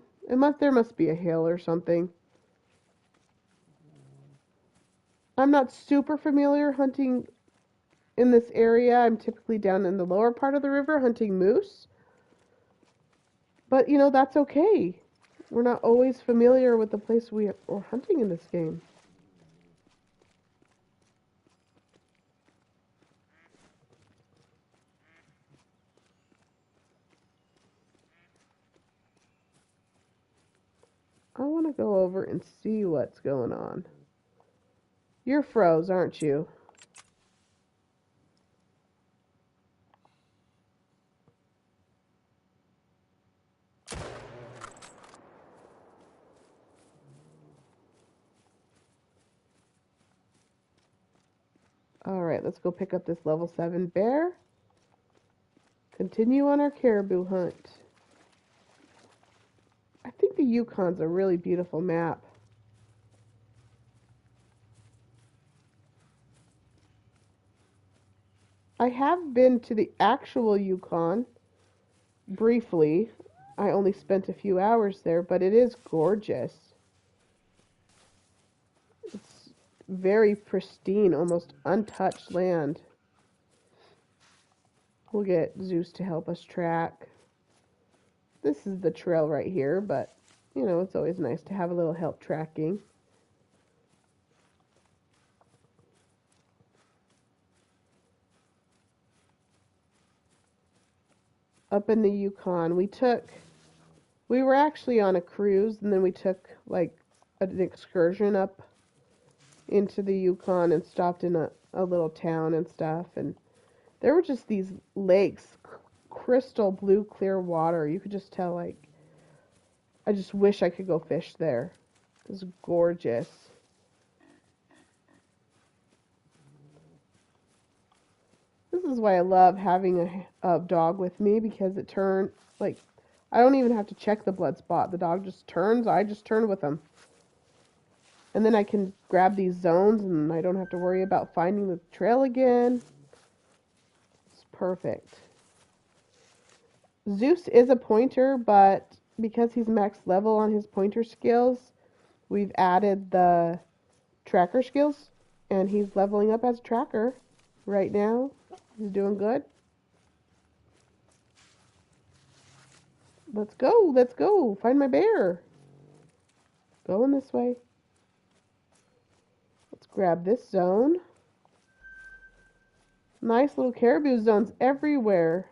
there must be a hill or something. I'm not super familiar hunting in this area. I'm typically down in the lower part of the river hunting moose. But, you know, that's okay. We're not always familiar with the place we're hunting in this game. I want to go over and see what's going on. You're froze, aren't you? Alright, let's go pick up this level 7 bear. Continue on our caribou hunt. I think the Yukon's a really beautiful map. I have been to the actual Yukon briefly. I only spent a few hours there, but it is gorgeous. It's very pristine, almost untouched land. We'll get Zeus to help us track. This is the trail right here, but, you know, it's always nice to have a little help tracking. Up in the Yukon, we were actually on a cruise, and then we took, like, an excursion up into the Yukon and stopped in a little town and stuff, and there were just these lakes, crystal blue clear water. You could just tell, like, I just wish I could go fish there. It was gorgeous. This is why I love having a dog with me, because it turns, like, I don't even have to check the blood spot. The dog just turns, I just turn with him. And then I can grab these zones and I don't have to worry about finding the trail again. It's perfect. Zeus is a pointer, but because he's max level on his pointer skills, we've added the tracker skills, and he's leveling up as a tracker right now. He's doing good. Let's go, let's go. Find my bear. Going this way. Let's grab this zone. Nice little caribou zones everywhere.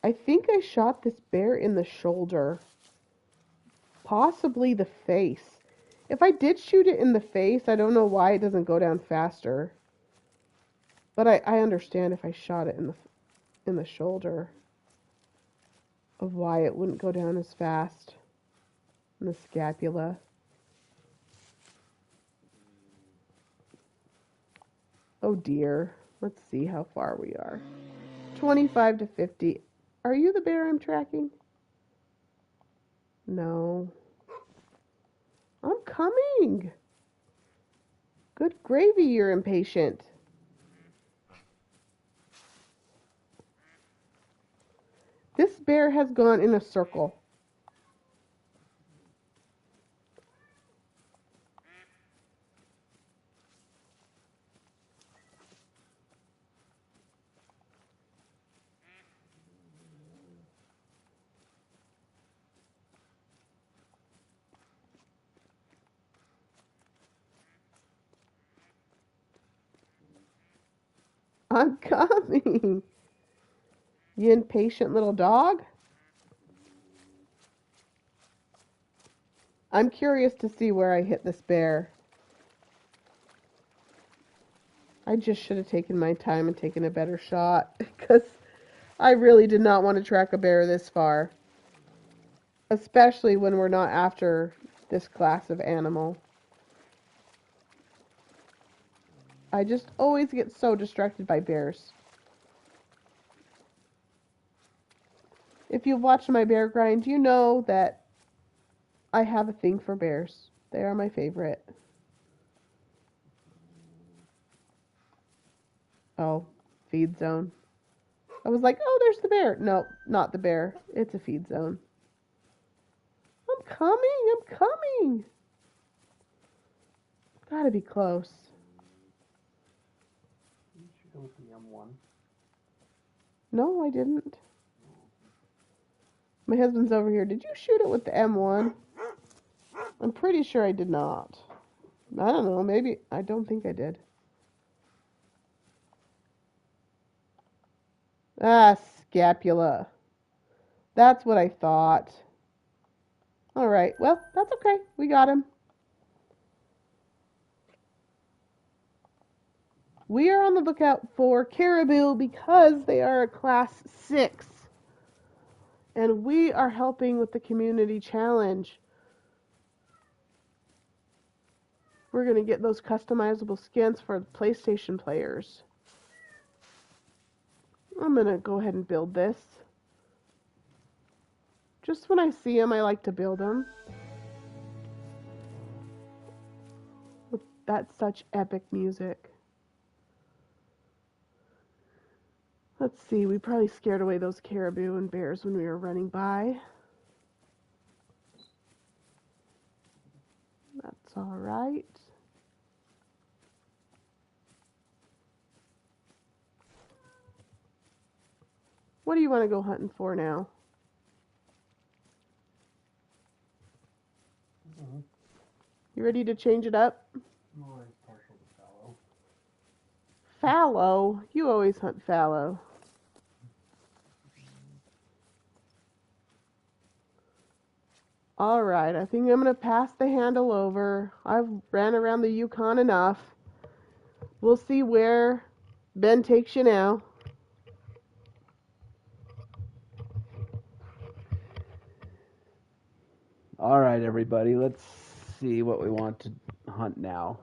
I think I shot this bear in the shoulder. Possibly the face. If I did shoot it in the face, I don't know why it doesn't go down faster. But I understand if I shot it in the shoulder of why it wouldn't go down as fast. In the scapula. Oh dear. Let's see how far we are. 25 to 50. Are you the bear I'm tracking? No. I'm coming. Good gravy, you're impatient. This bear has gone in a circle. I'm coming. You impatient little dog? I'm curious to see where I hit this bear. I just should have taken my time and taken a better shot, because I really did not want to track a bear this far. Especially when we're not after this class of animal. I just always get so distracted by bears. If you've watched my bear grind, you know that I have a thing for bears. They are my favorite. Oh, feed zone. I was like, oh, there's the bear. No, not the bear. It's a feed zone. I'm coming. Gotta be close. You should go with the M1. No, I didn't. My husband's over here. Did you shoot it with the M1? I'm pretty sure I did not. I don't know. Maybe. I don't think I did. Ah, scapula. That's what I thought. All right. Well, that's okay. We got him. We are on the lookout for caribou because they are a class 6. And we are helping with the community challenge. We're going to get those customizable skins for PlayStation players. I'm gonna go ahead and build this. Just when I see them, I like to build them. That's such epic music. Let's see, we probably scared away those caribou and bears when we were running by. That's all right. What do you want to go hunting for now? You ready to change it up? I'm always partial to fallow. Fallow? You always hunt fallow. All right, I think I'm going to pass the handle over. I've ran around the Yukon enough. We'll see where Ben takes you now. All right, everybody, let's see what we want to hunt now.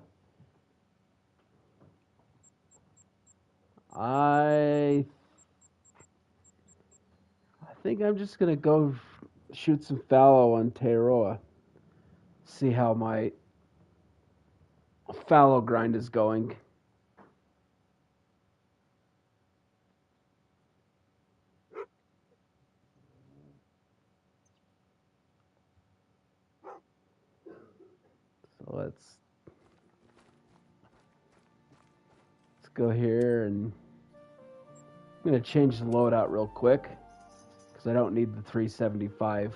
I think I'm just gonna go shoot some fallow on Teiaroa. See how my fallow grind is going. So let's go here, and I'm gonna change the loadout real quick because I don't need the 375.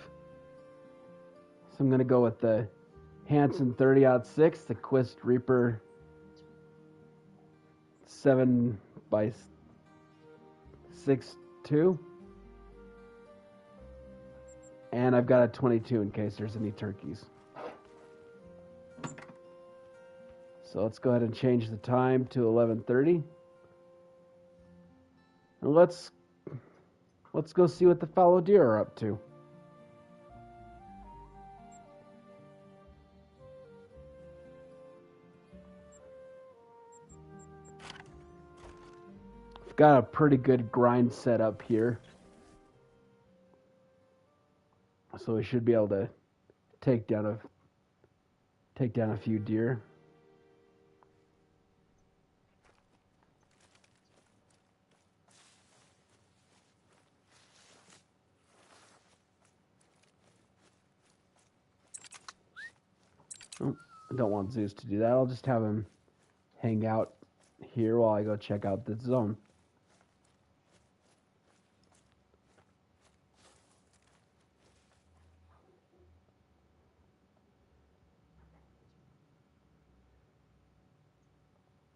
So I'm gonna go with the Hanson 30-06, the Quist Reaper 7x62, and I've got a 22 in case there's any turkeys. So let's go ahead and change the time to 11:30, and let's go see what the fallow deer are up to. I've got a pretty good grind set up here, so we should be able to take down a few deer. Oh, I don't want Zeus to do that. I'll just have him hang out here while I go check out this zone.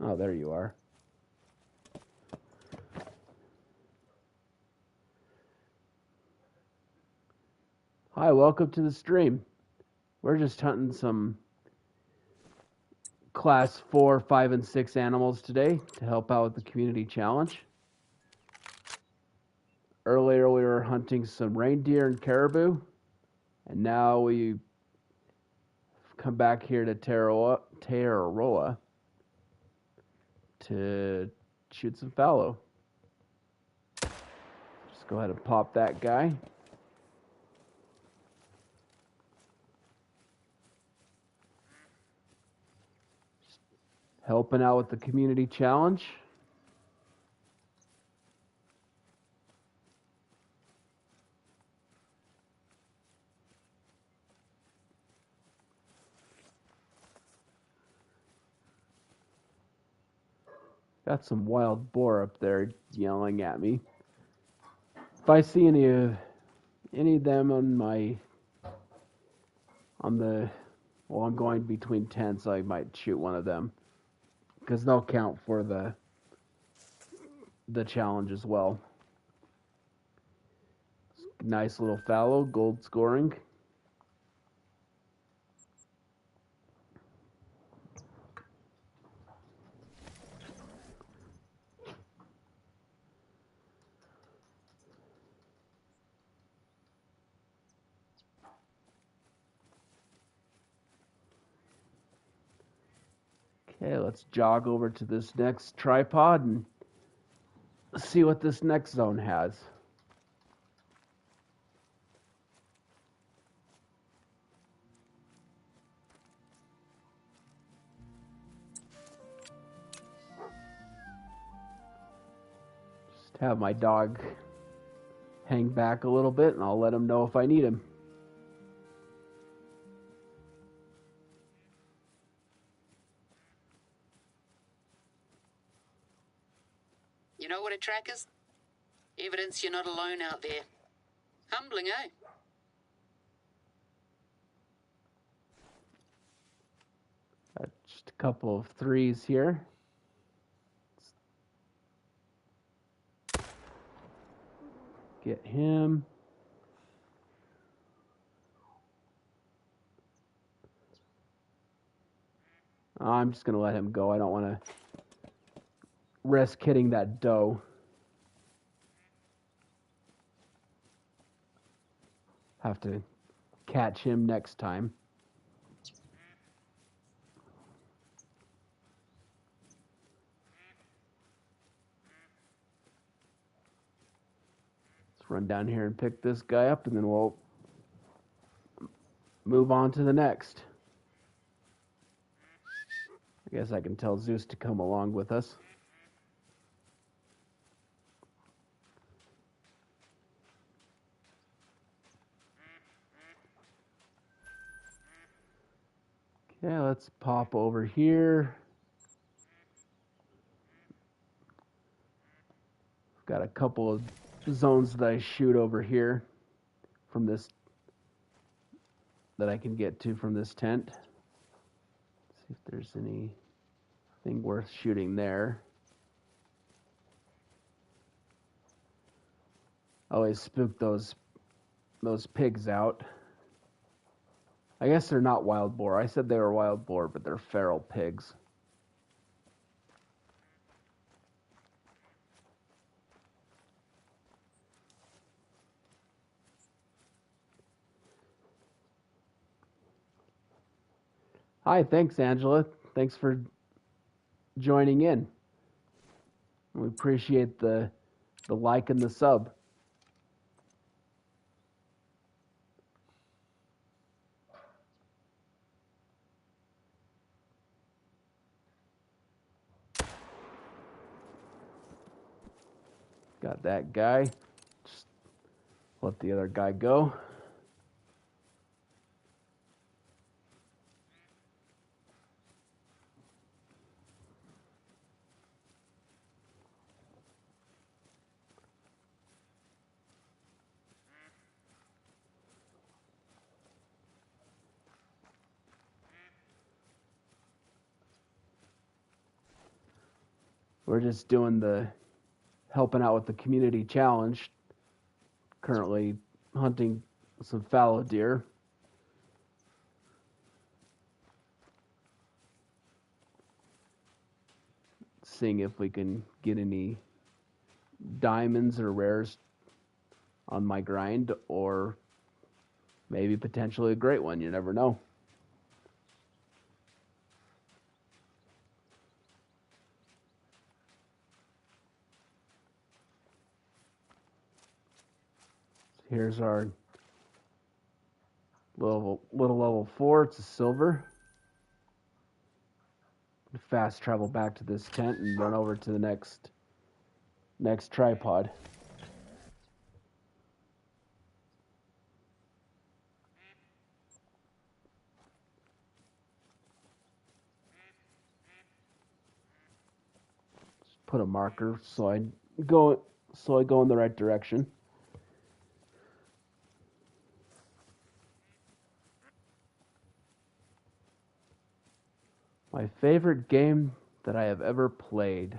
Oh, there you are. Hi, welcome to the stream. We're just hunting some class 4, 5, and 6 animals today to help out with the community challenge. Earlier we were hunting some reindeer and caribou, and now we come back here to Teiaroa to shoot some fallow. Just go ahead and pop that guy. Helping out with the community challenge. Got some wild boar up there yelling at me. If I see any of them while I'm going between tents, I might shoot one of them because they'll count for the challenge as well. Nice little fallow, gold scoring. Okay, let's jog over to this next tripod and see what this next zone has. Just have my dog hang back a little bit, and I'll let him know if I need him. You know what it trackers? Evidence you're not alone out there. Humbling, eh? Just a couple of threes here. Get him. I'm just going to let him go. I don't want to risk hitting that doe. Have to catch him next time. Let's run down here and pick this guy up, and then we'll move on to the next. I guess I can tell Zeus to come along with us. Okay, let's pop over here. Got a couple of zones that I shoot over here from this, that I can get to from this tent. Let's see if there's anything worth shooting there. Always spook those pigs out. I guess they're not wild boar. I said they were wild boar, but they're feral pigs. Hi, thanks, Angela. Thanks for joining in. We appreciate the like and the sub. Got that guy. Just let the other guy go. We're just doing helping out with the community challenge. Currently hunting some fallow deer. Seeing if we can get any diamonds or rares on my grind, or maybe potentially a great one. You never know. Here's our little level 4. It's a silver. Fast travel back to this tent and run over to the next tripod. Just put a marker so I go in the right direction. My favorite game that I have ever played.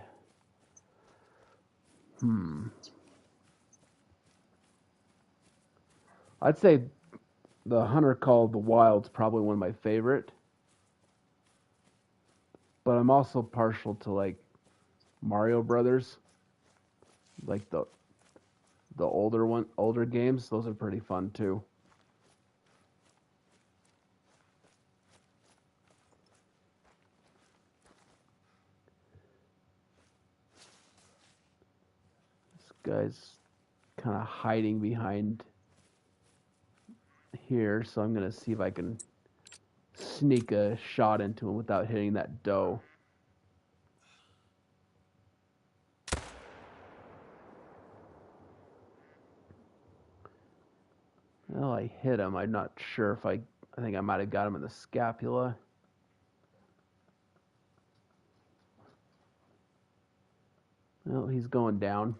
I'd say the Hunter Call of the Wild is probably one of my favorite. But I'm also partial to like Mario Brothers. Like the older games. Those are pretty fun too. guy's kind of hiding behind here, so I'm going to see if I can sneak a shot into him without hitting that doe. Well, I hit him. I'm not sure if I think I might have got him in the scapula. Well, he's going down.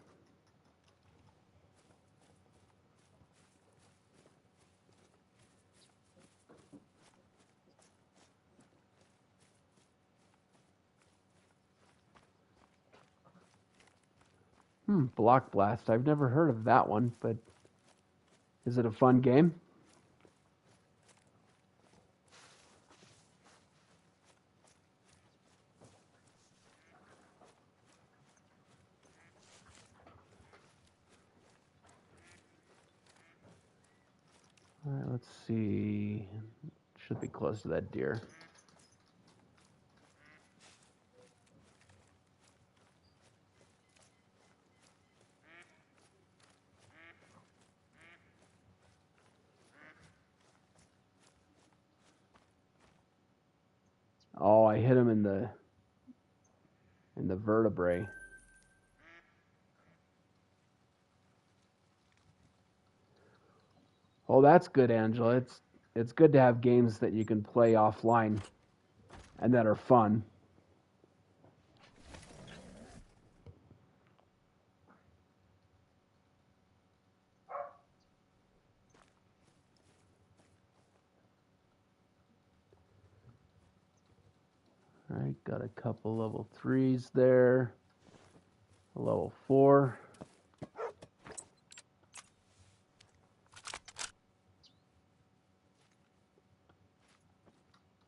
Block Blast. I've never heard of that one, but is it a fun game? All right, let's see. Should be close to that deer. Oh, I hit him in the vertebrae. Oh, that's good, Angela. It's good to have games that you can play offline and that are fun. All right, got a couple level 3s there. A level 4.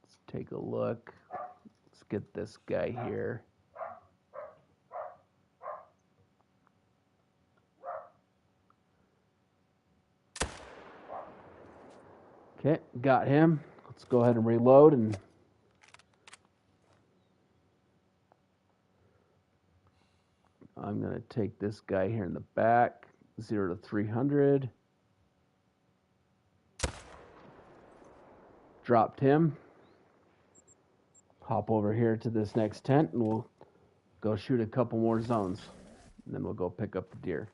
Let's take a look. Let's get this guy here. Okay, got him. Let's go ahead and reload, and I'm going to take this guy here in the back, 0 to 300. Dropped him. Hop over here to this next tent, and we'll go shoot a couple more zones. And then we'll go pick up the deer.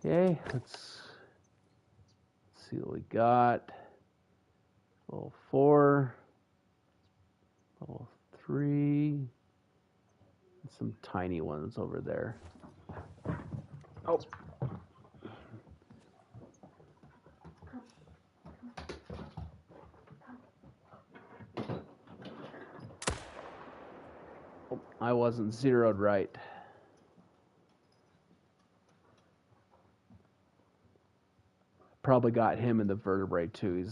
Okay, let's see what we got. Level 4, level 3, and some tiny ones over there. Oh. I wasn't zeroed right. Probably got him in the vertebrae too.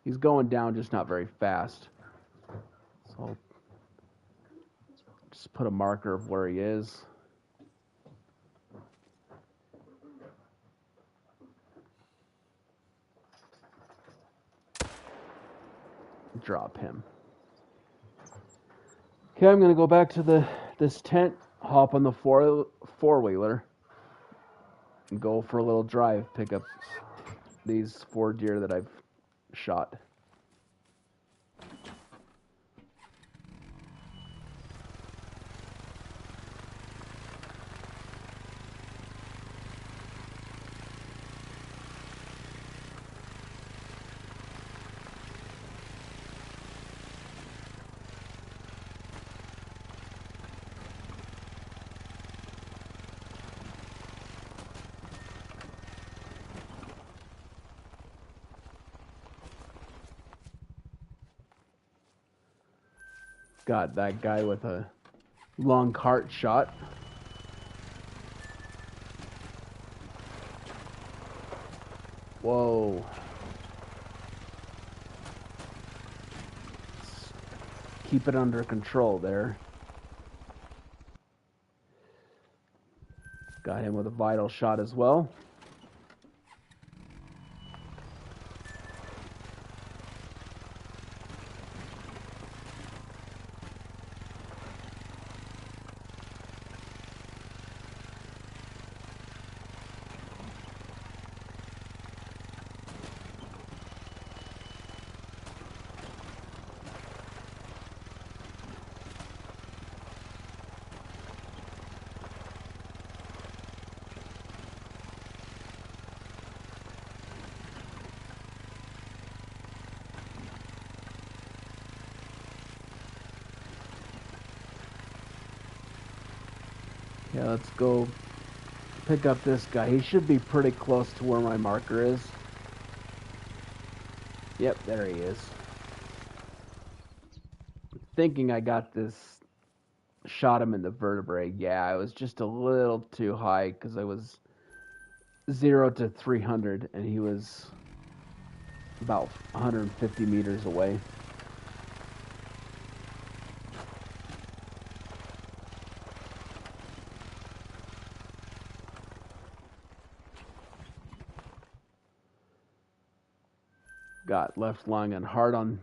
He's going down, just not very fast. So I'll just put a marker of where he is. Drop him. Okay, I'm gonna go back to this tent, hop on the four-wheeler, and go for a little drive. Pick up these 4 deer that I've shot. Got that guy with a long cart shot. Whoa. keep it under control there. Got him with a vital shot as well. Yeah, let's go pick up this guy. He should be pretty close to where my marker is. Yep, there he is. Thinking I got this, shot him in the vertebrae. Yeah, I was just a little too high because I was 0 to 300 and he was about 150 meters away. Got left lung and hard on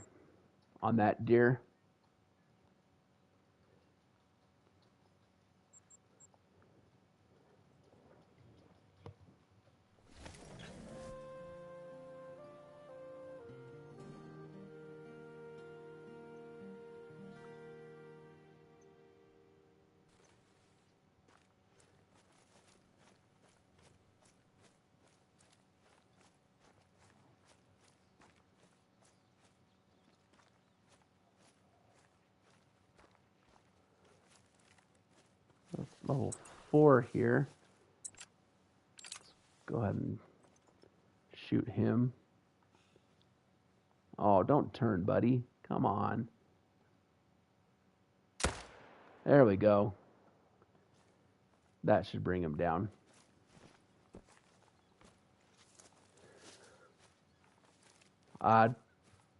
that deer. Level 4 here. Let's go ahead and shoot him. Oh, don't turn, buddy. Come on. There we go. That should bring him down.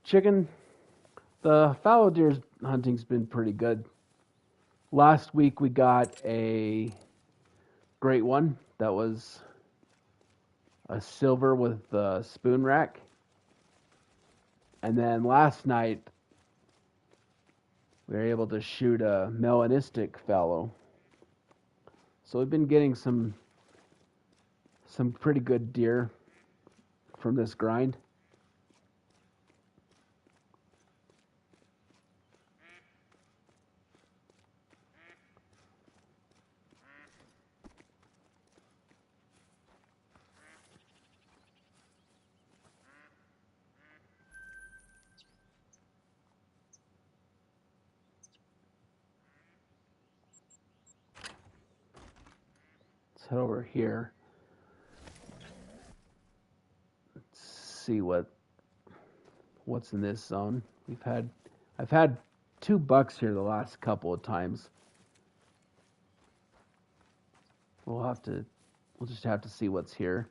Chicken, the fallow deer hunting's been pretty good. Last week we got a great one that was a silver with a spoon rack. And then last night we were able to shoot a melanistic fallow. So we've been getting some pretty good deer from this grind. Let's head over here. Let's see what's in this zone. I've had 2 bucks here the last couple of times. We'll just have to see what's here.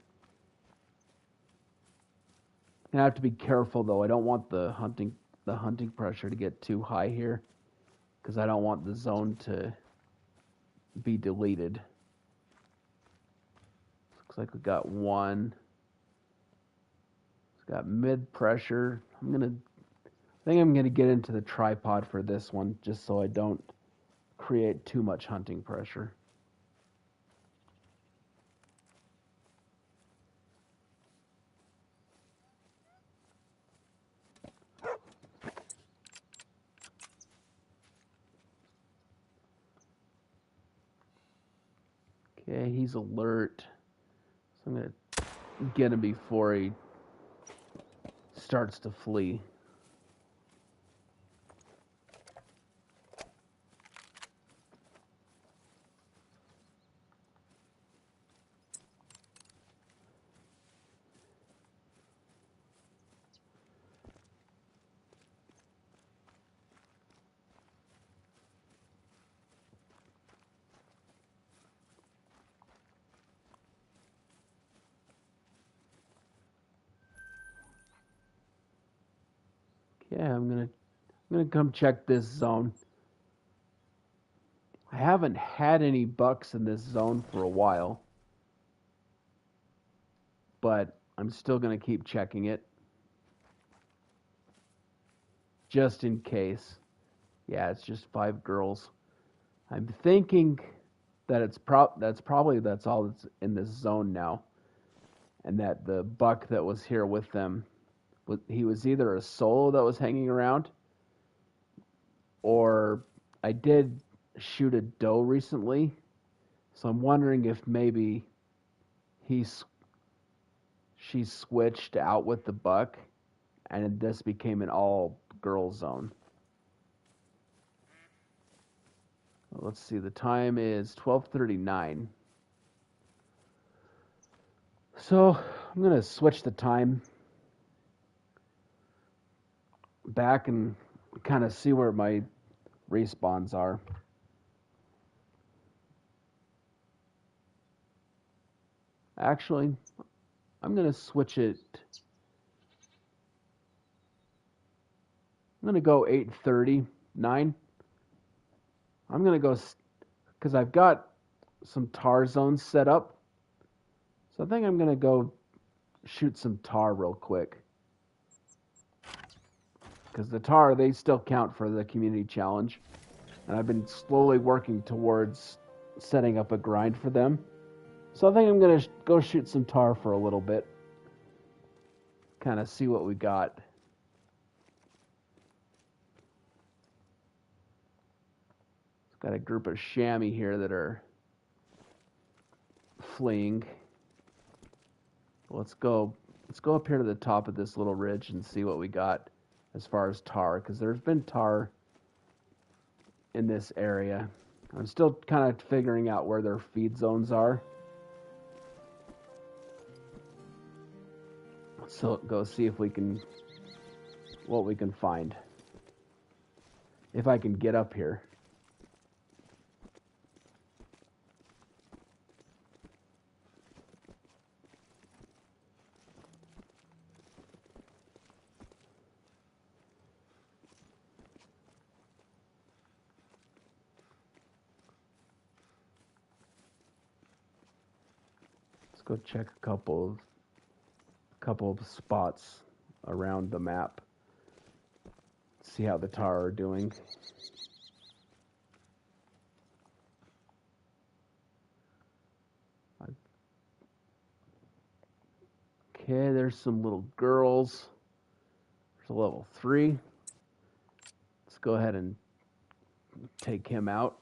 I have to be careful though. I don't want the hunting pressure to get too high here because I don't want the zone to be deleted. Looks like we got one. It's got mid pressure. I think I'm gonna get into the tripod for this one just so I don't create too much hunting pressure. Okay, he's alert. So I'm going to get him before he starts to flee. Okay, I'm gonna I'm going to come check this zone. I haven't had any bucks in this zone for a while, but I'm still going to keep checking it just in case. Yeah, it's just 5 girls. I'm thinking that that's all that's in this zone now, and that the buck that was here with them, he was either a solo that was hanging around, or I did shoot a doe recently, so I'm wondering if maybe she switched out with the buck, and this became an all-girl zone. Let's see, the time is 12:39. So I'm going to switch the time back and kind of see where my respawns are. Actually, I'm going to switch it. I'm going to go 8:39. I'm going to go, because I've got some tar zones set up. So I think I'm going to go shoot some tar real quick. Because the tar, they still count for the community challenge. And I've been slowly working towards setting up a grind for them. So I think I'm going to go shoot some tar for a little bit. Kind of see what we got. Got a group of chamois here that are fleeing. Let's go up here to the top of this little ridge and see what we got as far as tar, because there's been tar in this area. I'm still kind of figuring out where their feed zones are. So go see if we can, what we can find. If I can get up here. Let's go check a couple of spots around the map. See how the tar are doing. Okay, there's some little girls. There's a level 3. Let's go ahead and take him out.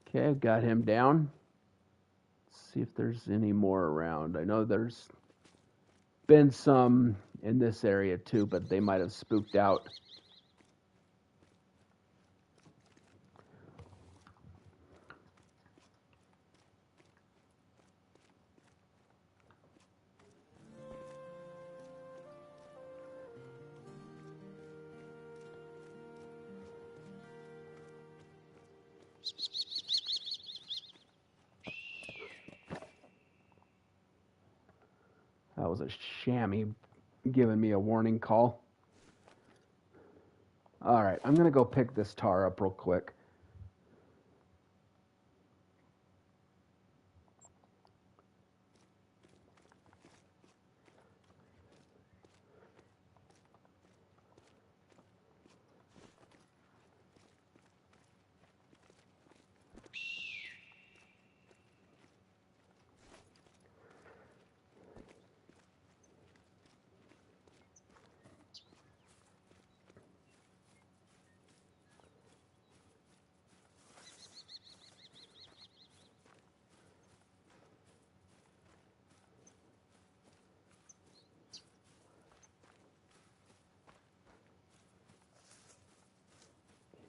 Okay, I've got him down. Let's see if there's any more around. I know there's been some in this area too, but they might have spooked out. That was a chamois giving me a warning call. All right, I'm going to go pick this tar up real quick.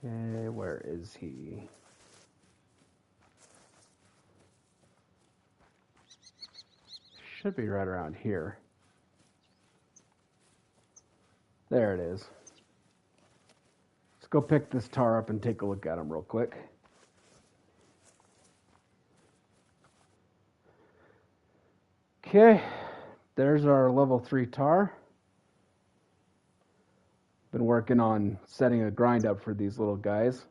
Okay, where is he? Should be right around here. There it is. Let's go pick this tar up and take a look at him real quick. Okay, there's our level 3 tar. Been working on setting a grind up for these little guys.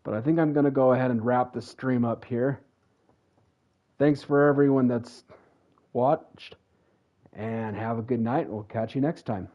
But I think I'm going to go ahead and wrap the stream up here. Thanks for everyone that's watched, and have a good night. We'll catch you next time.